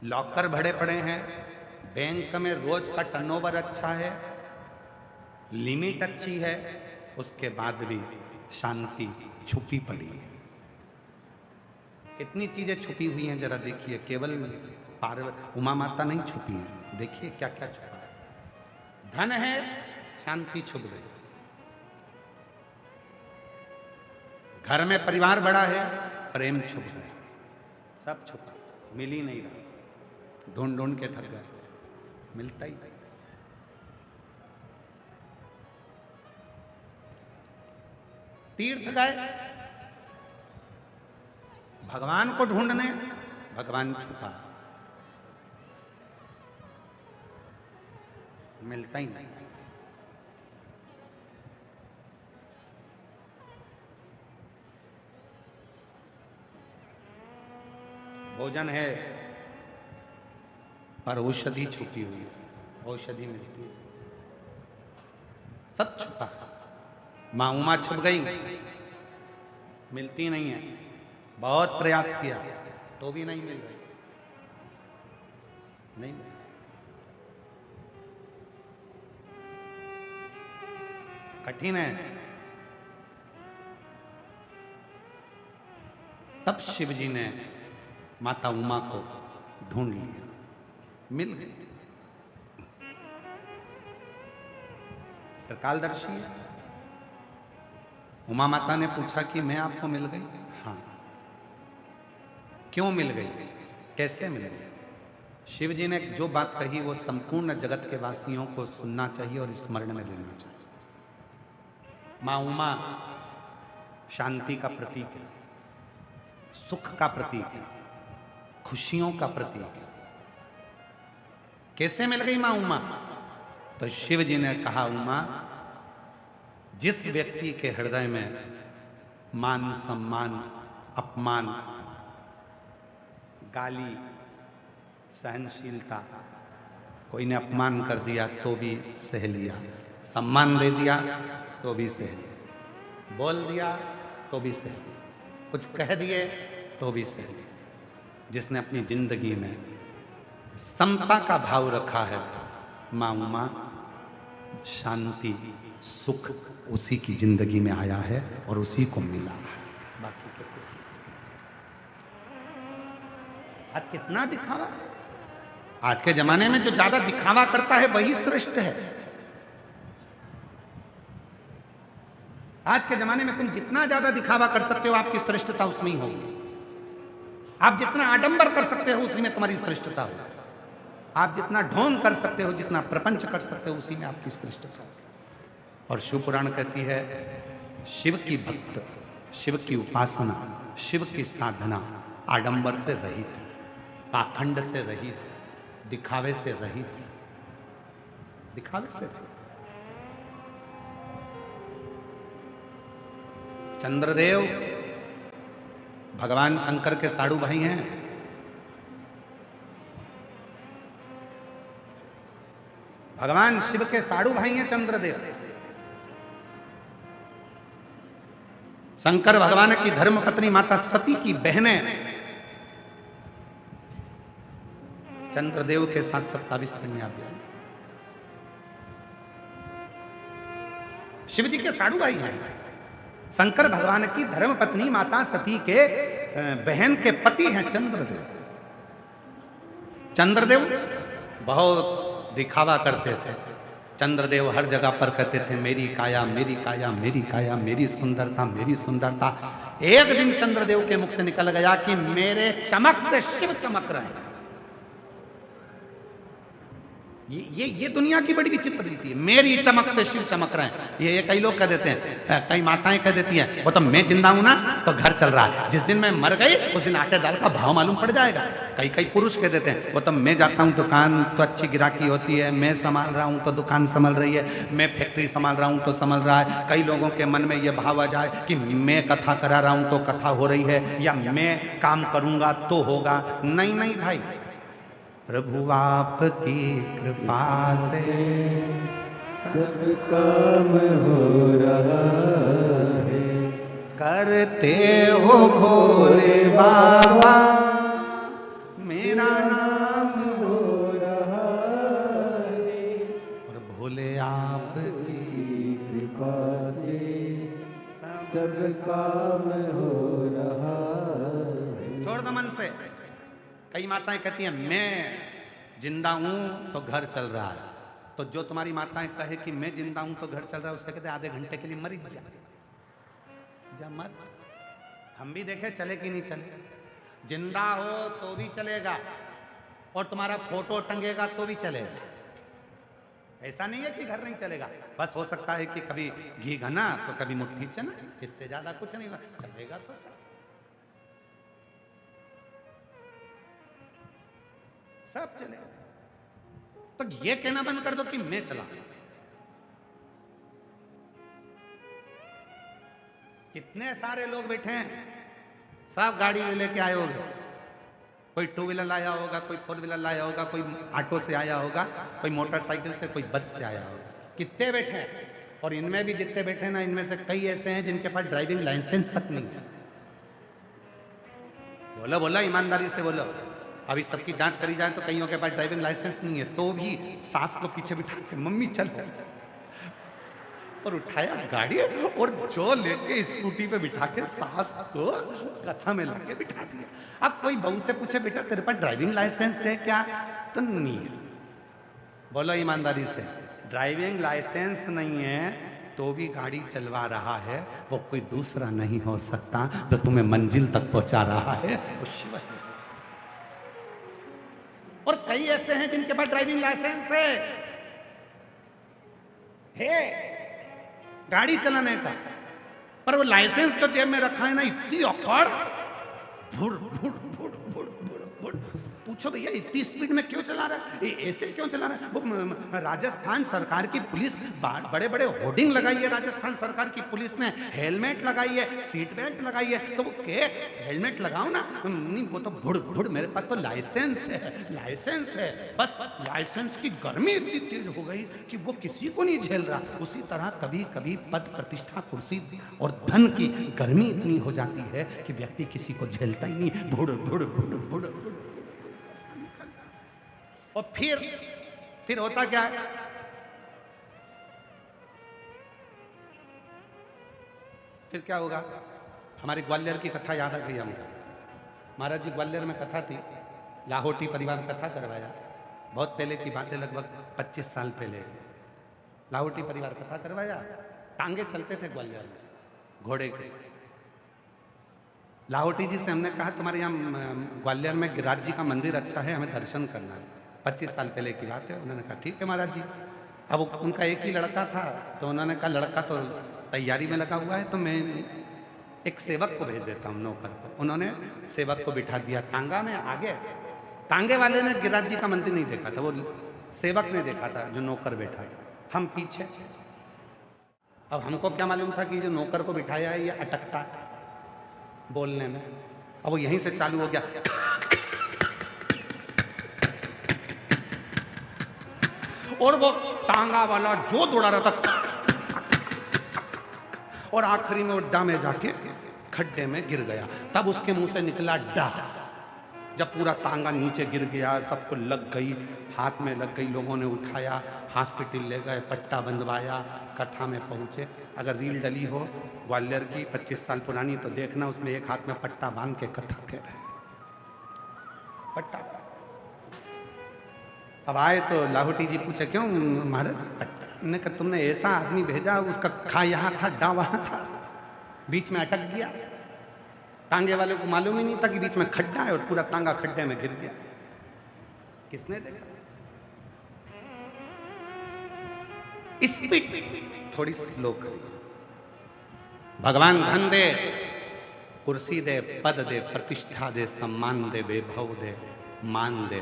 लॉकर भरे पड़े हैं, बैंक में रोज का टर्नओवर अच्छा है, लिमिट अच्छी है, उसके बाद भी शांति छुपी पड़ी है। कितनी चीजें छुपी हुई हैं जरा देखिए, केवल पार्वती उमा माता नहीं छुपी है, देखिए क्या क्या छुपा है। धन है, शांति छुप गई। घर में परिवार बड़ा है, प्रेम छुप गया। सब छुपा, मिल ही नहीं रहा, ढूंढ ढूंढ के थक गए, मिलता ही नहीं। तीर्थ गए भगवान को ढूंढने, भगवान छुपा, मिलता ही नहीं। भोजन है पर औषधि छुपी हुई है, औषधि मिलती है, सब छुपा है। मां उमा छुप गई, मिलती नहीं है, बहुत प्रयास किया तो भी नहीं मिल रही, नहीं मिल। कठिन है। तब शिव जी ने माता उमा को ढूंढ लिया, मिल गई। त्रिकालदर्शी है। उमा माता ने पूछा कि मैं आपको मिल गई? हाँ। क्यों मिल गई, कैसे मिल गई? शिव जी ने जो बात कही वो संपूर्ण जगत के वासियों को सुनना चाहिए और स्मरण में लेना चाहिए। मां उमा शांति का प्रतीक है, सुख का प्रतीक है, खुशियों का प्रतीक है। कैसे मिल गई मां उमा? तो शिव जी ने कहा, उमा, जिस व्यक्ति के हृदय में मान सम्मान अपमान गाली सहनशीलता, कोई ने अपमान कर दिया तो भी सह लिया, सम्मान दे दिया तो भी सह लिया, बोल दिया तो भी सह लिया, कुछ कह दिए तो भी सह लिया, जिसने अपनी जिंदगी में समता का भाव रखा है, मां उमा शांति सुख उसी की जिंदगी में आया है और उसी को मिला है, बाकी के किसी। आज कितना दिखावा, आज के जमाने में जो ज्यादा दिखावा करता है वही श्रेष्ठ है। आज के जमाने में तुम जितना ज्यादा दिखावा कर सकते हो आपकी श्रेष्ठता उसमें ही होगी। आप जितना आडंबर कर सकते हो उसी में तुम्हारी श्रेष्ठता होगी। आप जितना ढोंग कर सकते हो, जितना प्रपंच कर सकते हो उसी में आपकी श्रेष्ठता होगी। और शिव पुराण कहती है, शिव की भक्त, शिव की उपासना, शिव की साधना आडंबर से रहित है, पाखंड से रहित है, दिखावे से रहित है, दिखावे से रहित। चंद्रदेव भगवान शंकर के साड़ू भाई हैं। भगवान शिव के साड़ू भाई हैं चंद्रदेव। शंकर भगवान की धर्म पत्नी माता सती की बहनें चंद्रदेव के साथ 27 कन्या ब्याही। शिव जी के साड़ू भाई हैं। शंकर भगवान की धर्म पत्नी माता सती के बहन के पति हैं चंद्रदेव। चंद्रदेव बहुत दिखावा करते थे। चंद्रदेव हर जगह पर कहते थे, मेरी काया मेरी काया मेरी काया, मेरी सुंदरता मेरी सुंदरता। एक दिन चंद्रदेव के मुख से निकल गया कि मेरे चमक से शिव चमक रहे हैं। ये दुनिया की बड़ी विचित्र रीति है, मेरी चमक से शिव चमक रहे हैं। ये कई लोग कह देते हैं, कई माताएं कह देती हैं, वो तो मैं जिंदा हूं ना तो घर चल रहा है, जिस दिन मैं मर गई उस दिन आटे दाल का भाव मालूम पड़ जाएगा। कई पुरुष कह देते हैं, वो तो मैं जाता हूं दुकान तो अच्छी गिराकी होती है, मैं संभाल रहा हूं तो दुकान संभल रही है, मैं फैक्ट्री संभाल रहा हूं तो संभल रहा है। कई लोगों के मन में ये भाव आ जाए कि मैं कथा करा रहा हूं तो कथा हो रही है, या मैं काम करूंगा तो होगा। नहीं नहीं भाई, प्रभु आपकी कृपा से सब काम हो रहा है। करते हो भोले बाबा मेरा नाम सब काम हो रहा है। छोड़ दो मन से। कई माताएं कहती हैं मैं जिंदा हूं तो घर चल रहा है, तो जो तुम्हारी माताएं कहे कि मैं जिंदा हूं तो घर चल रहा है, उससे कहते आधे घंटे के लिए मर जा, जा मर। हम भी देखे चले कि नहीं चले। जिंदा हो तो भी चलेगा और तुम्हारा फोटो टंगेगा तो भी चलेगा। ऐसा नहीं है कि घर नहीं चलेगा, बस हो सकता है कि कभी घी घना तो कभी मुट्ठी चना, इससे ज्यादा कुछ नहीं होगा, चलेगा तो सब चलेगा। तो ये कहना बंद कर दो कि मैं चला। कितने सारे लोग बैठे हैं, सब गाड़ी ले लेके आए होंगे, कोई टू व्हीलर लाया होगा, कोई फोर व्हीलर लाया होगा, कोई ऑटो से आया होगा, कोई मोटरसाइकिल से, कोई बस से आया होगा। कितने बैठे हैं, और इनमें भी जितने बैठे ना, इनमें से कई ऐसे हैं जिनके पास ड्राइविंग लाइसेंस तक नहीं है। बोलो बोलो, ईमानदारी से बोलो। अभी सबकी जांच करी जाए तो कईयों के पास ड्राइविंग लाइसेंस नहीं है, तो भी सास को पीछे बिठा के मम्मी चल चल, और उठाया गाड़ी और जो लेके स्कूटी पे बिठा के सास को कथा में लाके बिठा दिया। अब कोई बहू से पूछे बेटा तेरे पास ड्राइविंग लाइसेंस है क्या, तो नहीं है। बोलो ईमानदारी से, ड्राइविंग लाइसेंस नहीं है तो भी गाड़ी चलवा रहा है, वो कोई दूसरा नहीं हो सकता तो तुम्हें मंजिल तक पहुंचा रहा है, वो शिव है। और कई ऐसे हैं जिनके पास ड्राइविंग लाइसेंस है गाड़ी चलाने का, पर वो लाइसेंस जो जेब में रखा है ना, इतनी अकड़, भुड़ भुड़ भुड़ भुड़ भुड़ भुड़। पूछो भैया इतनी स्पीड में क्यों चला रहा है, ऐसे क्यों चला रहा है। वो राजस्थान सरकार की पुलिस, बड़े बड़े होर्डिंग लगाई है राजस्थान सरकार की पुलिस ने, हेलमेट लगाई है, सीट बेल्ट लगाई है, तो वो के हेलमेट लगाओ ना, नहीं वो तो भुड़ भुड़, मेरे पास तो लाइसेंस है, लाइसेंस है। बस लाइसेंस की गर्मी इतनी तेज हो गई कि वो किसी को नहीं झेल रहा। उसी तरह कभी कभी पद प्रतिष्ठा कुर्सी और धन की गर्मी इतनी हो जाती है कि व्यक्ति किसी को झेलता ही नहीं, भुड़ भुड़ भुड़ भुड़। और फिर होता क्या है, फिर क्या होगा। हमारे ग्वालियर की कथा याद आ गई हमको। महाराज जी ग्वालियर में कथा थी, लाहौटी परिवार कथा करवाया, बहुत पहले की बात है, लगभग 25 साल पहले लाहौटी परिवार कथा करवाया। टांगे चलते थे ग्वालियर में घोड़े के। लाहौटी जी से हमने कहा तुम्हारे यहाँ ग्वालियर में गिरिराज जी का मंदिर अच्छा है, हमें दर्शन करना है। 25 साल पहले की बात है। उन्होंने कहा ठीक है महाराज जी। अब उनका एक ही लड़का था, तो उन्होंने कहा लड़का तो तैयारी में लगा हुआ है, तो मैं एक सेवक को भेज देता हूँ, नौकर को। उन्होंने सेवक को बिठा दिया टांगा में आगे। टांगे वाले ने गिरिराज जी का मंदिर नहीं देखा था, वो सेवक ने देखा था जो नौकर बैठा था, हम पीछे। अब हमको क्या मालूम था कि जो नौकर को बिठाया है ये अटकता है बोलने में। अब वो यहीं से चालू हो गया, और वो टांगा वाला जो दौड़ा रहा था, और आखिरी में वो डा में जाके खड्डे में गिर गया। तब उसके मुंह से निकला डा। जब पूरा टांगा नीचे गिर गया, सबको लग गई, हाथ में लग गई, लोगों ने उठाया, हॉस्पिटल ले गए, पट्टा बंधवाया, कथा में पहुंचे। अगर रील डली हो ग्वालियर की 25 साल पुरानी तो देखना, उसमें एक हाथ में पट्टा बांध के कथा कह रहे, पट्टा। अब आए तो लाहौटी जी पूछे क्यों महाराज पट्टा, ने कहा तुमने ऐसा आदमी भेजा, उसका खा यहाँ था, डा वहां था, बीच में अटक गया। टांगे वाले को मालूम ही नहीं था कि बीच में खड्डा है, और पूरा टांगा खड्डे में गिर गया। किसने देखा? स्पीड थोड़ी स्लो करी। भगवान धन दे, कुर्सी दे, पद दे, प्रतिष्ठा दे, सम्मान दे, वैभव दे, मान दे,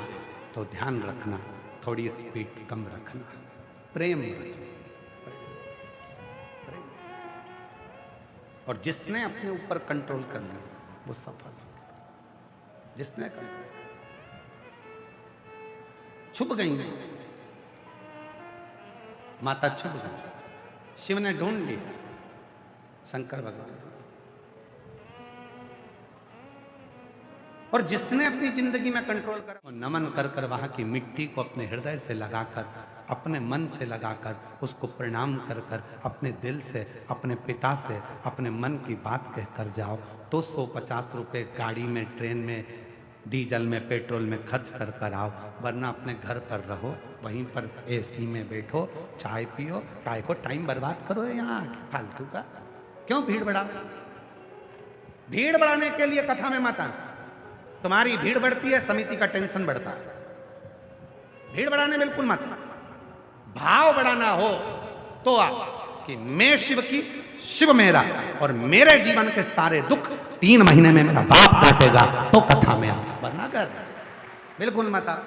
तो ध्यान रखना थोड़ी स्पीड कम रखना, प्रेम रखना। और जिसने अपने ऊपर कंट्रोल कर लिया वो सफल। जिसने कंट्रोल, छुप गई माता, छुप गई। शिव ने ढूंढ लिया, शंकर भगवान। और जिसने अपनी जिंदगी में कंट्रोल करा, वो नमन कर कर वहां की मिट्टी को अपने हृदय से लगाकर, अपने मन से लगाकर, उसको प्रणाम कर कर, अपने दिल से, अपने पिता से, अपने मन की बात कह कर जाओ। तो 150 रुपये गाड़ी में, ट्रेन में, डीजल में, पेट्रोल में खर्च कर कर आओ, वरना अपने घर पर रहो, वहीं पर एसी में बैठो, चाय पियो, काय को टाइम बर्बाद करो यहाँ आके फालतू का। क्यों भीड़ बढ़ा? भीड़ बढ़ाने के लिए कथा में मत आना। तुम्हारी भीड़ बढ़ती है, समिति का टेंशन बढ़ता है। भीड़ बढ़ाने बिल्कुल मत। भाव बढ़ाना हो तो आओ कि मैं शिव की, शिव मेरा, और मेरे जीवन के सारे दुख 3 महीने में मेरा बाप काटेगा, तो कथा में आओ, वरना कर बिल्कुल मत आओ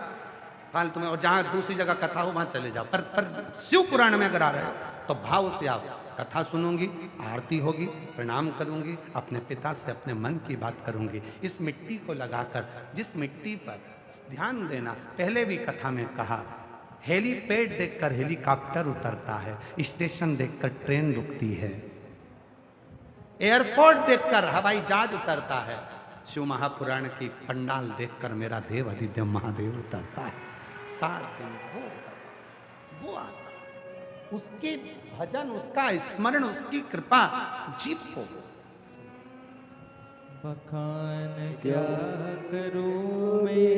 फालतू में। और जहां दूसरी जगह कथा हो वहां चले जाओ, पर शिव पुराण में अगर आ रहे हो तो भाव से आओ। कथा सुनूंगी, आरती होगी, प्रणाम करूंगी, अपने पिता से अपने मन की बात करूंगी। इस मिट्टी को लगाकर, जिस मिट्टी पर ध्यान देना, पहले भी कथा में कहा, हेलीपैड देखकर हेलीकॉप्टर उतरता है, स्टेशन देखकर ट्रेन रुकती है, एयरपोर्ट देखकर हवाई जहाज उतरता है, शिव महापुराण की पंडाल देखकर मेरा देव अधिदेव महादेव उतरता है। 7 दिन वो आता है, उसके भजन, उसका स्मरण, उसकी कृपा जीव को। बखान क्या करूं मैं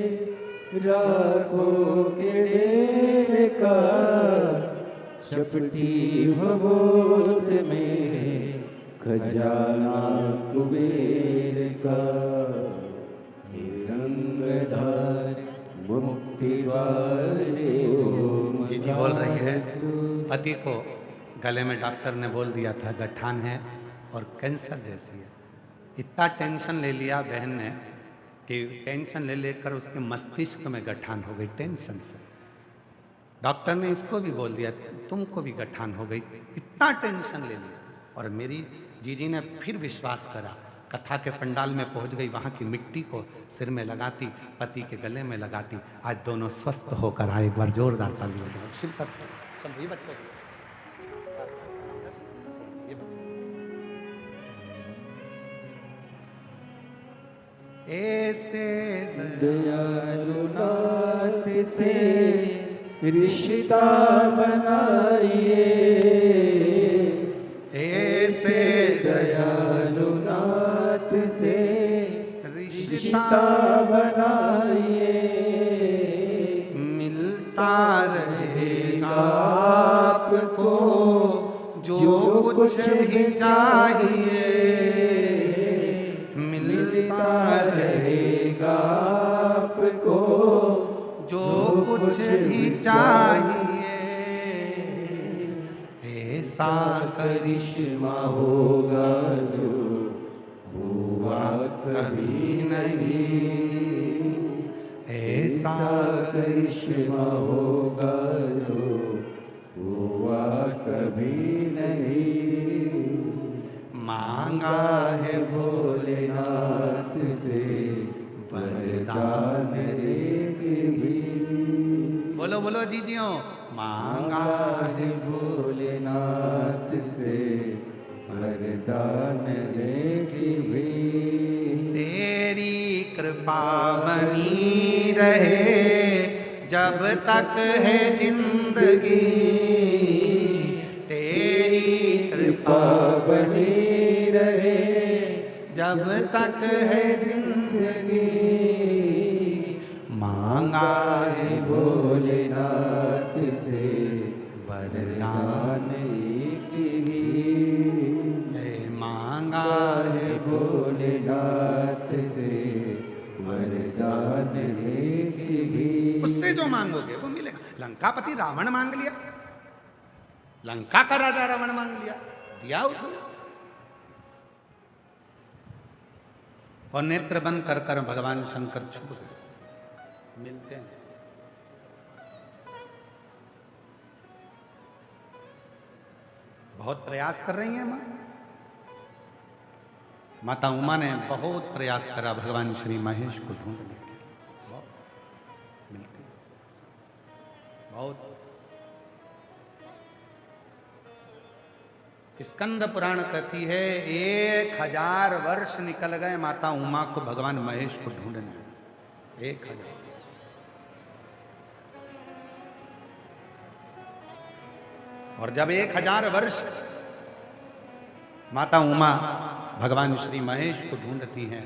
राखों के ढेर का, चपटी भगोत में खजाना कुबेर का, हे रंगधार मुक्ति वाले ओ जी बोल रही है, पति को गले में डॉक्टर ने बोल दिया था गठान है और कैंसर जैसी है। इतना टेंशन ले लिया बहन ने कि टेंशन ले लेकर उसके मस्तिष्क में गठान हो गई टेंशन से। डॉक्टर ने इसको भी बोल दिया तुमको भी गठान हो गई, इतना टेंशन ले लिया। और मेरी जीजी ने फिर विश्वास करा, कथा के पंडाल में पहुंच गई, वहां की मिट्टी को सिर में लगाती, पति के गले में लगाती। आज दोनों स्वस्थ होकर आए। एक बार जोरदार ताली बजाओ। शिव तत्व सब ये बच्चों ऐसे दयालु नाथ से रिश्ता बनाइए, ऐसे दयालु नाथ से रिश्ता बनाइए, मिलता रहेगा आपको जो कुछ भी चाहिए, मिलता रहेगा आपको जो कुछ भी चाहिए। ऐसा करिश्मा होगा जो हुआ कभी नहीं, ऐसा करिश्मा होगा जो हुआ कभी नहीं। मांगा है भोलेनाथ से वरदान एक भी, बोलो बोलो जीजियों, मांगा है भोलेनाथ से वरदान एक भी। तेरी कृपा बनी रहे जब तक है जिंदगी, तेरी कृपा बनी रहे जब तक है जिंदगी। मांगा है भोलेनाथ से वरदान एक ही, मांगा है भोलेनाथ से वरदान एक ही। उससे जो मांगोगे वो मिलेगा। लंकापति रावण मांग लिया, लंका का राजा रावण मांग लिया, दिया उसने। और नेत्र बंद कर कर भगवान शंकर छुप गए, मिलते हैं। बहुत प्रयास कर रही हैं मां। माता उमा ने बहुत प्रयास करा भगवान श्री महेश को ढूंढने के लिए, बहुत मिलते बहुत। स्कंद पुराण कहती है 1000 वर्ष निकल गए माता उमा को भगवान महेश को ढूंढने। 1000। और जब 1000 वर्ष माता उमा भगवान श्री महेश को ढूंढती हैं,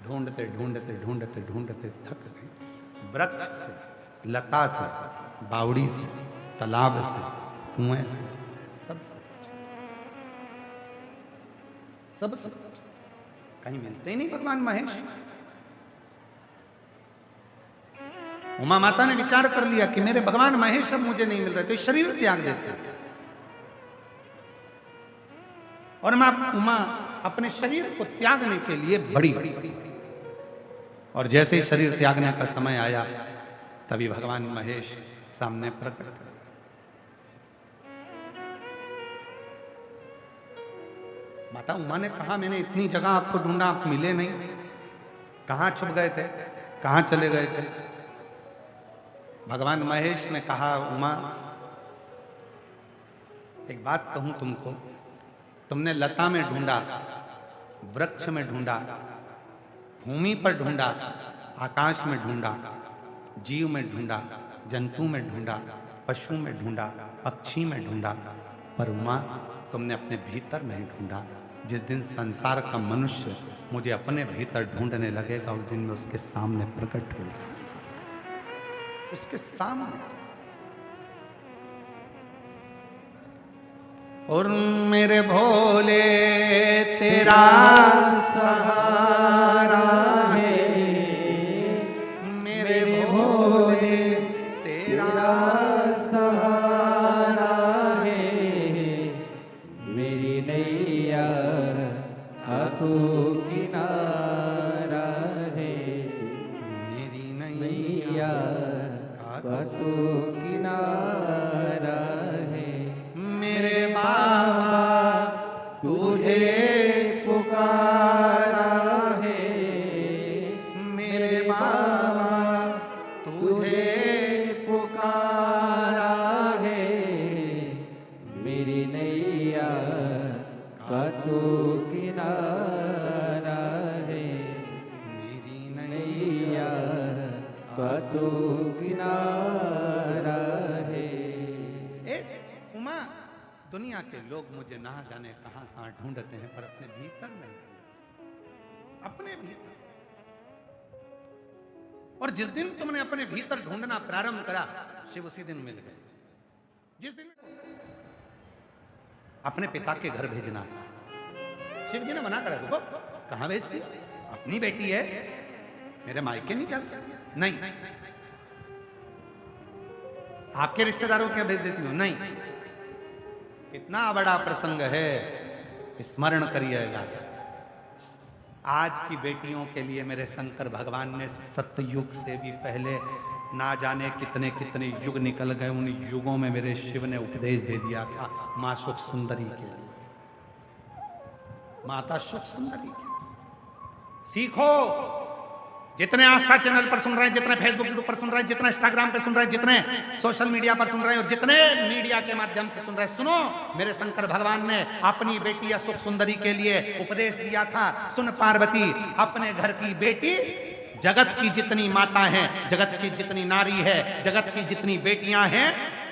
ढूंढते ढूंढते ढूंढते ढूंढते थक गई। वृक्ष से, लता से, बावड़ी से, तालाब से, कुएं से, सब कहीं मिलते ही नहीं भगवान महेश। उमा माता ने विचार कर लिया कि मेरे भगवान महेश अब मुझे नहीं मिल रहे, तो शरीर त्याग देते। और मां उमा अपने शरीर को त्यागने के लिए बड़ी, और जैसे ही शरीर त्यागने का समय आया तभी भगवान महेश सामने प्रकट हुए। माता उमा ने कहा मैंने इतनी जगह आपको ढूंढा, आप मिले नहीं, कहां छुप गए थे, कहां चले गए थे। भगवान महेश ने कहा उमा एक बात कहूं तुमको, तुमने लता में ढूंढा, वृक्ष में ढूंढा, भूमि पर ढूंढा, आकाश में ढूंढा, जीव में ढूंढा, जंतु में ढूंढा, पशु में ढूंढा, पक्षी में ढूंढा, पर उमा तुमने अपने भीतर नहीं ढूंढा। जिस दिन संसार का मनुष्य मुझे अपने भीतर ढूंढने लगेगा उस दिन मैं उसके सामने प्रकट हो जाऊंगा, उसके सामने। और मेरे भोले तेरा सहारा है, मेरे भोले तेरा सहारा है, मेरी नैया का तू किनारा है, मेरी नैया का तू किनारा है। मेरे बाबा तुझे पुकारा है, मेरे बाबा तुझे पुकारा है, मेरी नैया का तू किनारा है, मेरी नैया का तू किनारा है। उमा दुनिया के लोग मुझे ना जाने कहां कहां ढूंढते हैं, पर अपने भीतर नहीं ढूंढते, अपने भीतर। और जिस दिन तुमने अपने भीतर ढूंढना प्रारंभ करा शिव उसी दिन मिल गए। जिस दिन अपने पिता के घर भेजना शिव जी ने मना करा, रुको कहां भेजती है, अपनी बेटी है, मेरे मायके नहीं जा सकती, नहीं आपके रिश्तेदारों के भेज देती हूं, नहीं। इतना बड़ा प्रसंग है, स्मरण करिएगा। आज की बेटियों के लिए मेरे शंकर भगवान ने सतयुग से भी पहले ना जाने कितने कितने युग निकल गए, उन युगों में मेरे शिव ने उपदेश दे दिया था मां सुख सुंदरी के लिए, माता सुख सुंदरी के लिए। सीखो, जितने आस्था चैनल पर सुन रहे हैं, जितने फेसबुक यूट्यूब पर सुन रहे हैं, जितने इंस्टाग्राम पर सुन रहे हैं, जितने सोशल मीडिया पर सुन रहे हैं और जितने मीडिया के माध्यम से सुन रहे हैं, सुनो, मेरे शंकर भगवान ने अपनी बेटी सुख सुंदरी के लिए उपदेश दिया था। सुन पार्वती, अपने घर की बेटी, जगत की जितनी माता हैं, जगत की जितनी नारी है, जगत की जितनी बेटियां हैं,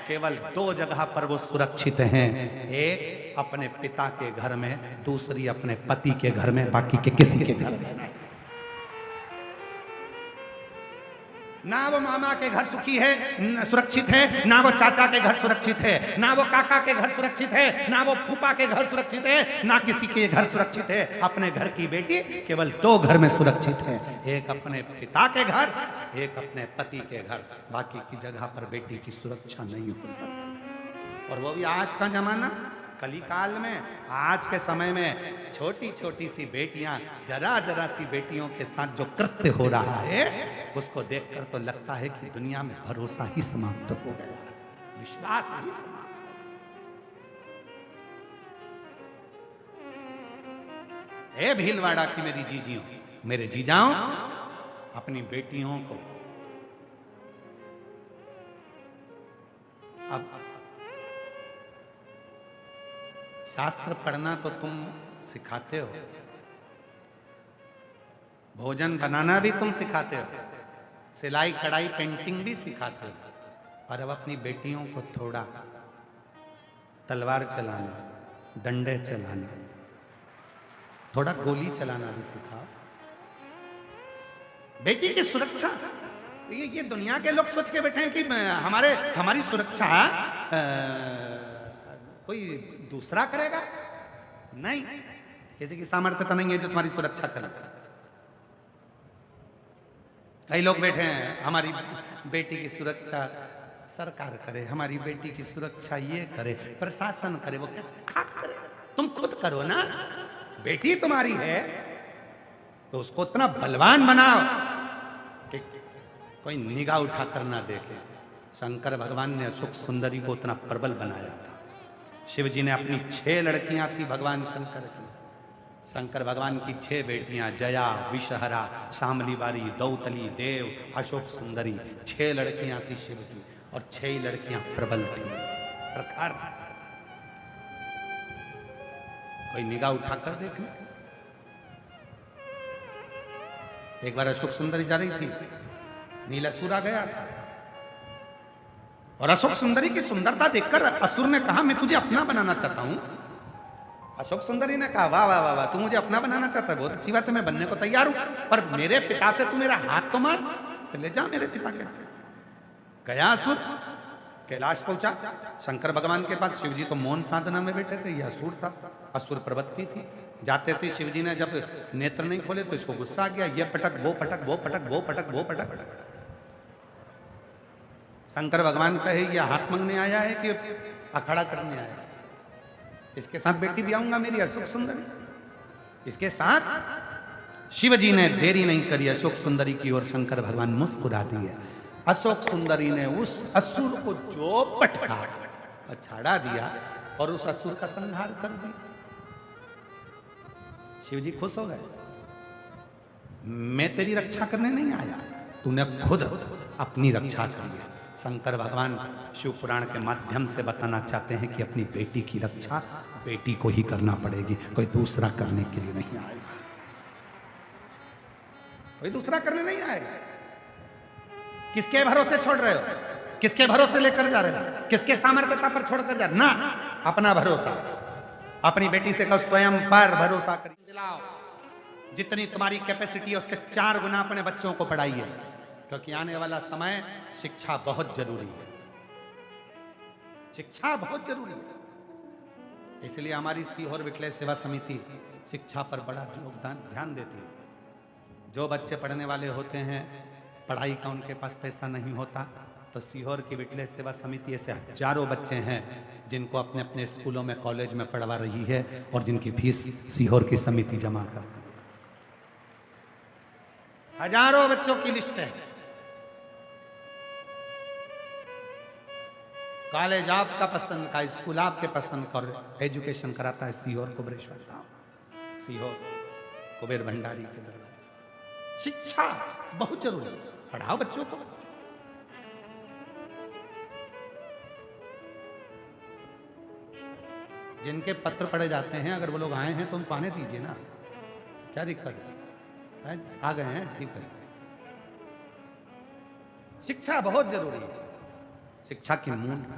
केवल 2 जगह पर वो सुरक्षित हैं। एक अपने पिता के घर में, दूसरी अपने पति के घर में, बाकी के किसी के घर में नहीं। ना वो मामा के घर सुखी है, सुरक्षित है, ना वो चाचा के घर सुरक्षित है, ना वो काका के घर सुरक्षित है, ना वो फूफा के घर सुरक्षित है, ना किसी के घर सुरक्षित है। अपने घर की बेटी केवल 2 घर में सुरक्षित है, एक अपने पिता के घर, एक अपने पति के घर, बाकी की जगह पर बेटी की सुरक्षा नहीं हो सकती। और वो भी आज का जमाना, कली काल में, आज के समय में छोटी छोटी सी बेटियां, जरा जरा सी बेटियों के साथ जो कृत्य हो रहा है, उसको देखकर तो लगता है कि दुनिया में भरोसा ही समाप्त हो गया, विश्वास ही समाप्त। ए भीलवाड़ा की मेरी जीजियों, मेरे जीजाओं, अपनी बेटियों को अब शास्त्र पढ़ना तो तुम सिखाते हो, भोजन बनाना भी तुम सिखाते हो, सिलाई कढ़ाई पेंटिंग भी सिखाते हो, और अब अपनी बेटियों को थोड़ा तलवार चलाना, डंडे चलाना, थोड़ा गोली चलाना भी सिखाओ। बेटी की सुरक्षा, ये दुनिया के लोग सोच के बैठे हैं कि हमारी सुरक्षा कोई दूसरा करेगा। नहीं, किसी की सामर्थ्यता नहीं है जो तुम्हारी सुरक्षा करे। कई लोग बैठे हैं हमारी बेटी की सुरक्षा सरकार करे, हमारी बेटी की सुरक्षा ये करे, प्रशासन करे। वो क्या करे? तुम खुद करो ना। बेटी तुम्हारी है तो उसको इतना बलवान बनाओ कि कोई निगाह उठा कर ना देखे। शंकर भगवान ने अशोक सुंदरी को उतना प्रबल बनाया था। शिव जी ने अपनी 6 लड़कियां थी भगवान शंकर की। शंकर भगवान की 6 बेटियां, जया, विषहरा, शामलीवारी, दौतली, देव, अशोक सुंदरी, 6 लड़कियां थी शिव की, और 6 ही लड़कियां प्रबल थी, प्रखर। कोई निगाह उठाकर देख ले। एक बार अशोक सुंदरी जा रही थी, नीलासुर आ गया था, और अशोक सुंदरी की सुंदरता देखकर असुर ने कहा मैं तुझे अपना बनाना चाहता हूं। अशोक सुंदरी ने कहा वाह वाह वाह वाह, तू मुझे अपना बनाना चाहता है, बहुत अच्छी बात है, मैं बनने को तैयार हूं, पर मेरे पिता से तू मेरा हाथ तो मांग। तो ले जा मेरे पिता के। गया असुर, कैलाश पहुंचा शंकर भगवान के पास। शिव जी तो मौन साधना में बैठे थे, यह असुर था, असुर प्रवृत्ति थी। जाते से शिव जी ने जब नेत्र नहीं खोले तो इसको गुस्सा आ गया, ये पटक वो पटक वो पटक वो पटक वो पटक। शंकर भगवान कहे ये हाथ मांगने आया है कि अखाड़ा करने आया है? इसके साथ बेटी भी आऊंगा मेरी अशोक सुंदरी, इसके साथ। शिव जी ने देरी नहीं करी, अशोक सुंदरी की ओर शंकर भगवान मुस्कुरा दिए। अशोक सुंदरी ने उस असुर को जो पटका अछाड़ा दिया और उस असुर का संहार कर दिया। शिव जी खुश हो गए, मैं तेरी रक्षा करने नहीं आया, तूने खुद अपनी रक्षा करी है। शंकर भगवान शिव पुराण के माध्यम से बताना चाहते हैं कि अपनी बेटी की रक्षा बेटी को ही करना पड़ेगी, कोई दूसरा करने के लिए नहीं आएगा, कोई दूसरा करने नहीं आएगा। किसके भरोसे छोड़ रहे हो? किसके भरोसे लेकर जा रहे हो? किसके सामर्थ्यता पर छोड़कर जा रहे हो? ना, अपना भरोसा। अपनी बेटी से कहो स्वयं पर भरोसा कर दिलाओ। जितनी तुम्हारी कैपेसिटी है उससे 4 गुना अपने बच्चों को पढ़ाइए, क्योंकि आने वाला समय शिक्षा बहुत जरूरी है। शिक्षा बहुत जरूरी है। इसलिए हमारी सीहोर विकलय सेवा समिति शिक्षा पर बड़ा योगदान ध्यान देती है। जो बच्चे पढ़ने वाले होते हैं, पढ़ाई का उनके पास पैसा नहीं होता, तो सीहोर की विकलय सेवा समिति ऐसे हजारों बच्चे हैं जिनको अपने अपने स्कूलों में कॉलेज में पढ़वा रही है, और जिनकी फीस सीहोर की समिति जमा करती है। हजारों बच्चों की लिस्ट है। कॉलेज आपका पसंद का, स्कूल आपके पसंद का, और एजुकेशन कराता है सीहोर कुबेरेश्वर धाम, सीहोर कुबेर भंडारी के दरबार से। शिक्षा बहुत जरूरी है, पढ़ाओ बच्चों को। जिनके पत्र पढ़े जाते हैं, अगर वो लोग आए हैं तो उनको आने दीजिए ना, क्या दिक्कत है? आ गए हैं, ठीक है। शिक्षा बहुत जरूरी है, शिक्षा की मूलता,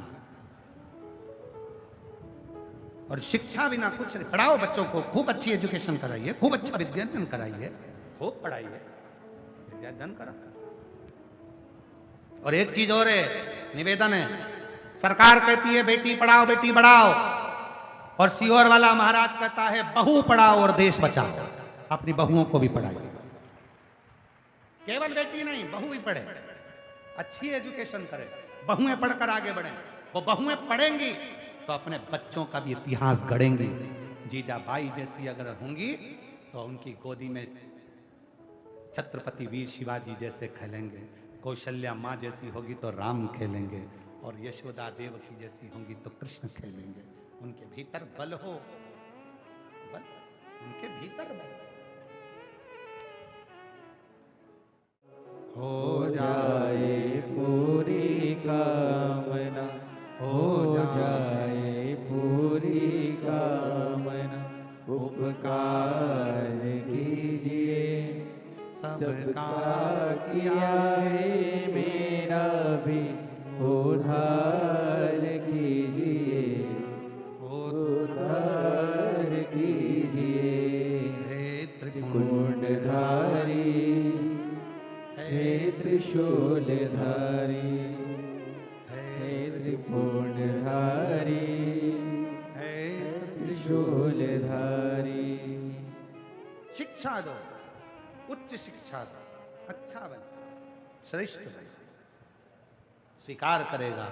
और शिक्षा बिना कुछ नहीं। पढ़ाओ बच्चों को, खूब अच्छी एजुकेशन कराइए, खूब अच्छा विद्यादान कराइए, खूब पढ़ाइए, विद्यादान करा। और एक चीज और है, निवेदन है, सरकार कहती है बेटी पढ़ाओ बेटी बढ़ाओ, और सीहोर वाला महाराज कहता है बहू पढ़ाओ और देश बचाओ। अपनी बहुओं को भी पढ़ाइए, केवल बेटी नहीं, बहू भी पढ़े, अच्छी एजुकेशन करे, बहुएं पढ़कर आगे बढ़े। वो बहुएं पढ़ेंगी तो अपने बच्चों का भी इतिहास गढ़ेंगी। जीजाबाई जैसी अगर होंगी तो उनकी गोदी में छत्रपति वीर शिवाजी जैसे खेलेंगे, कौशल्या माँ जैसी होगी तो राम खेलेंगे, और यशोदा देव की जैसी होंगी तो कृष्ण खेलेंगे। उनके भीतर बल हो, बल, उनके भीतर बल हो जाए पूरी कामना, हो जाए पूरी कामना। का किया है मेरा भी उद्धार कीजिए, उद्धार कीजिए। हे त्रिपुंडधारी, हे त्रिशूलधारी, हे त्रिपुंडधारी, हे त्रिशूलधारी। शिक्षा दो, उच्च शिक्षा दो, अच्छा बन, श्रेष्ठ बन, स्वीकार करेगा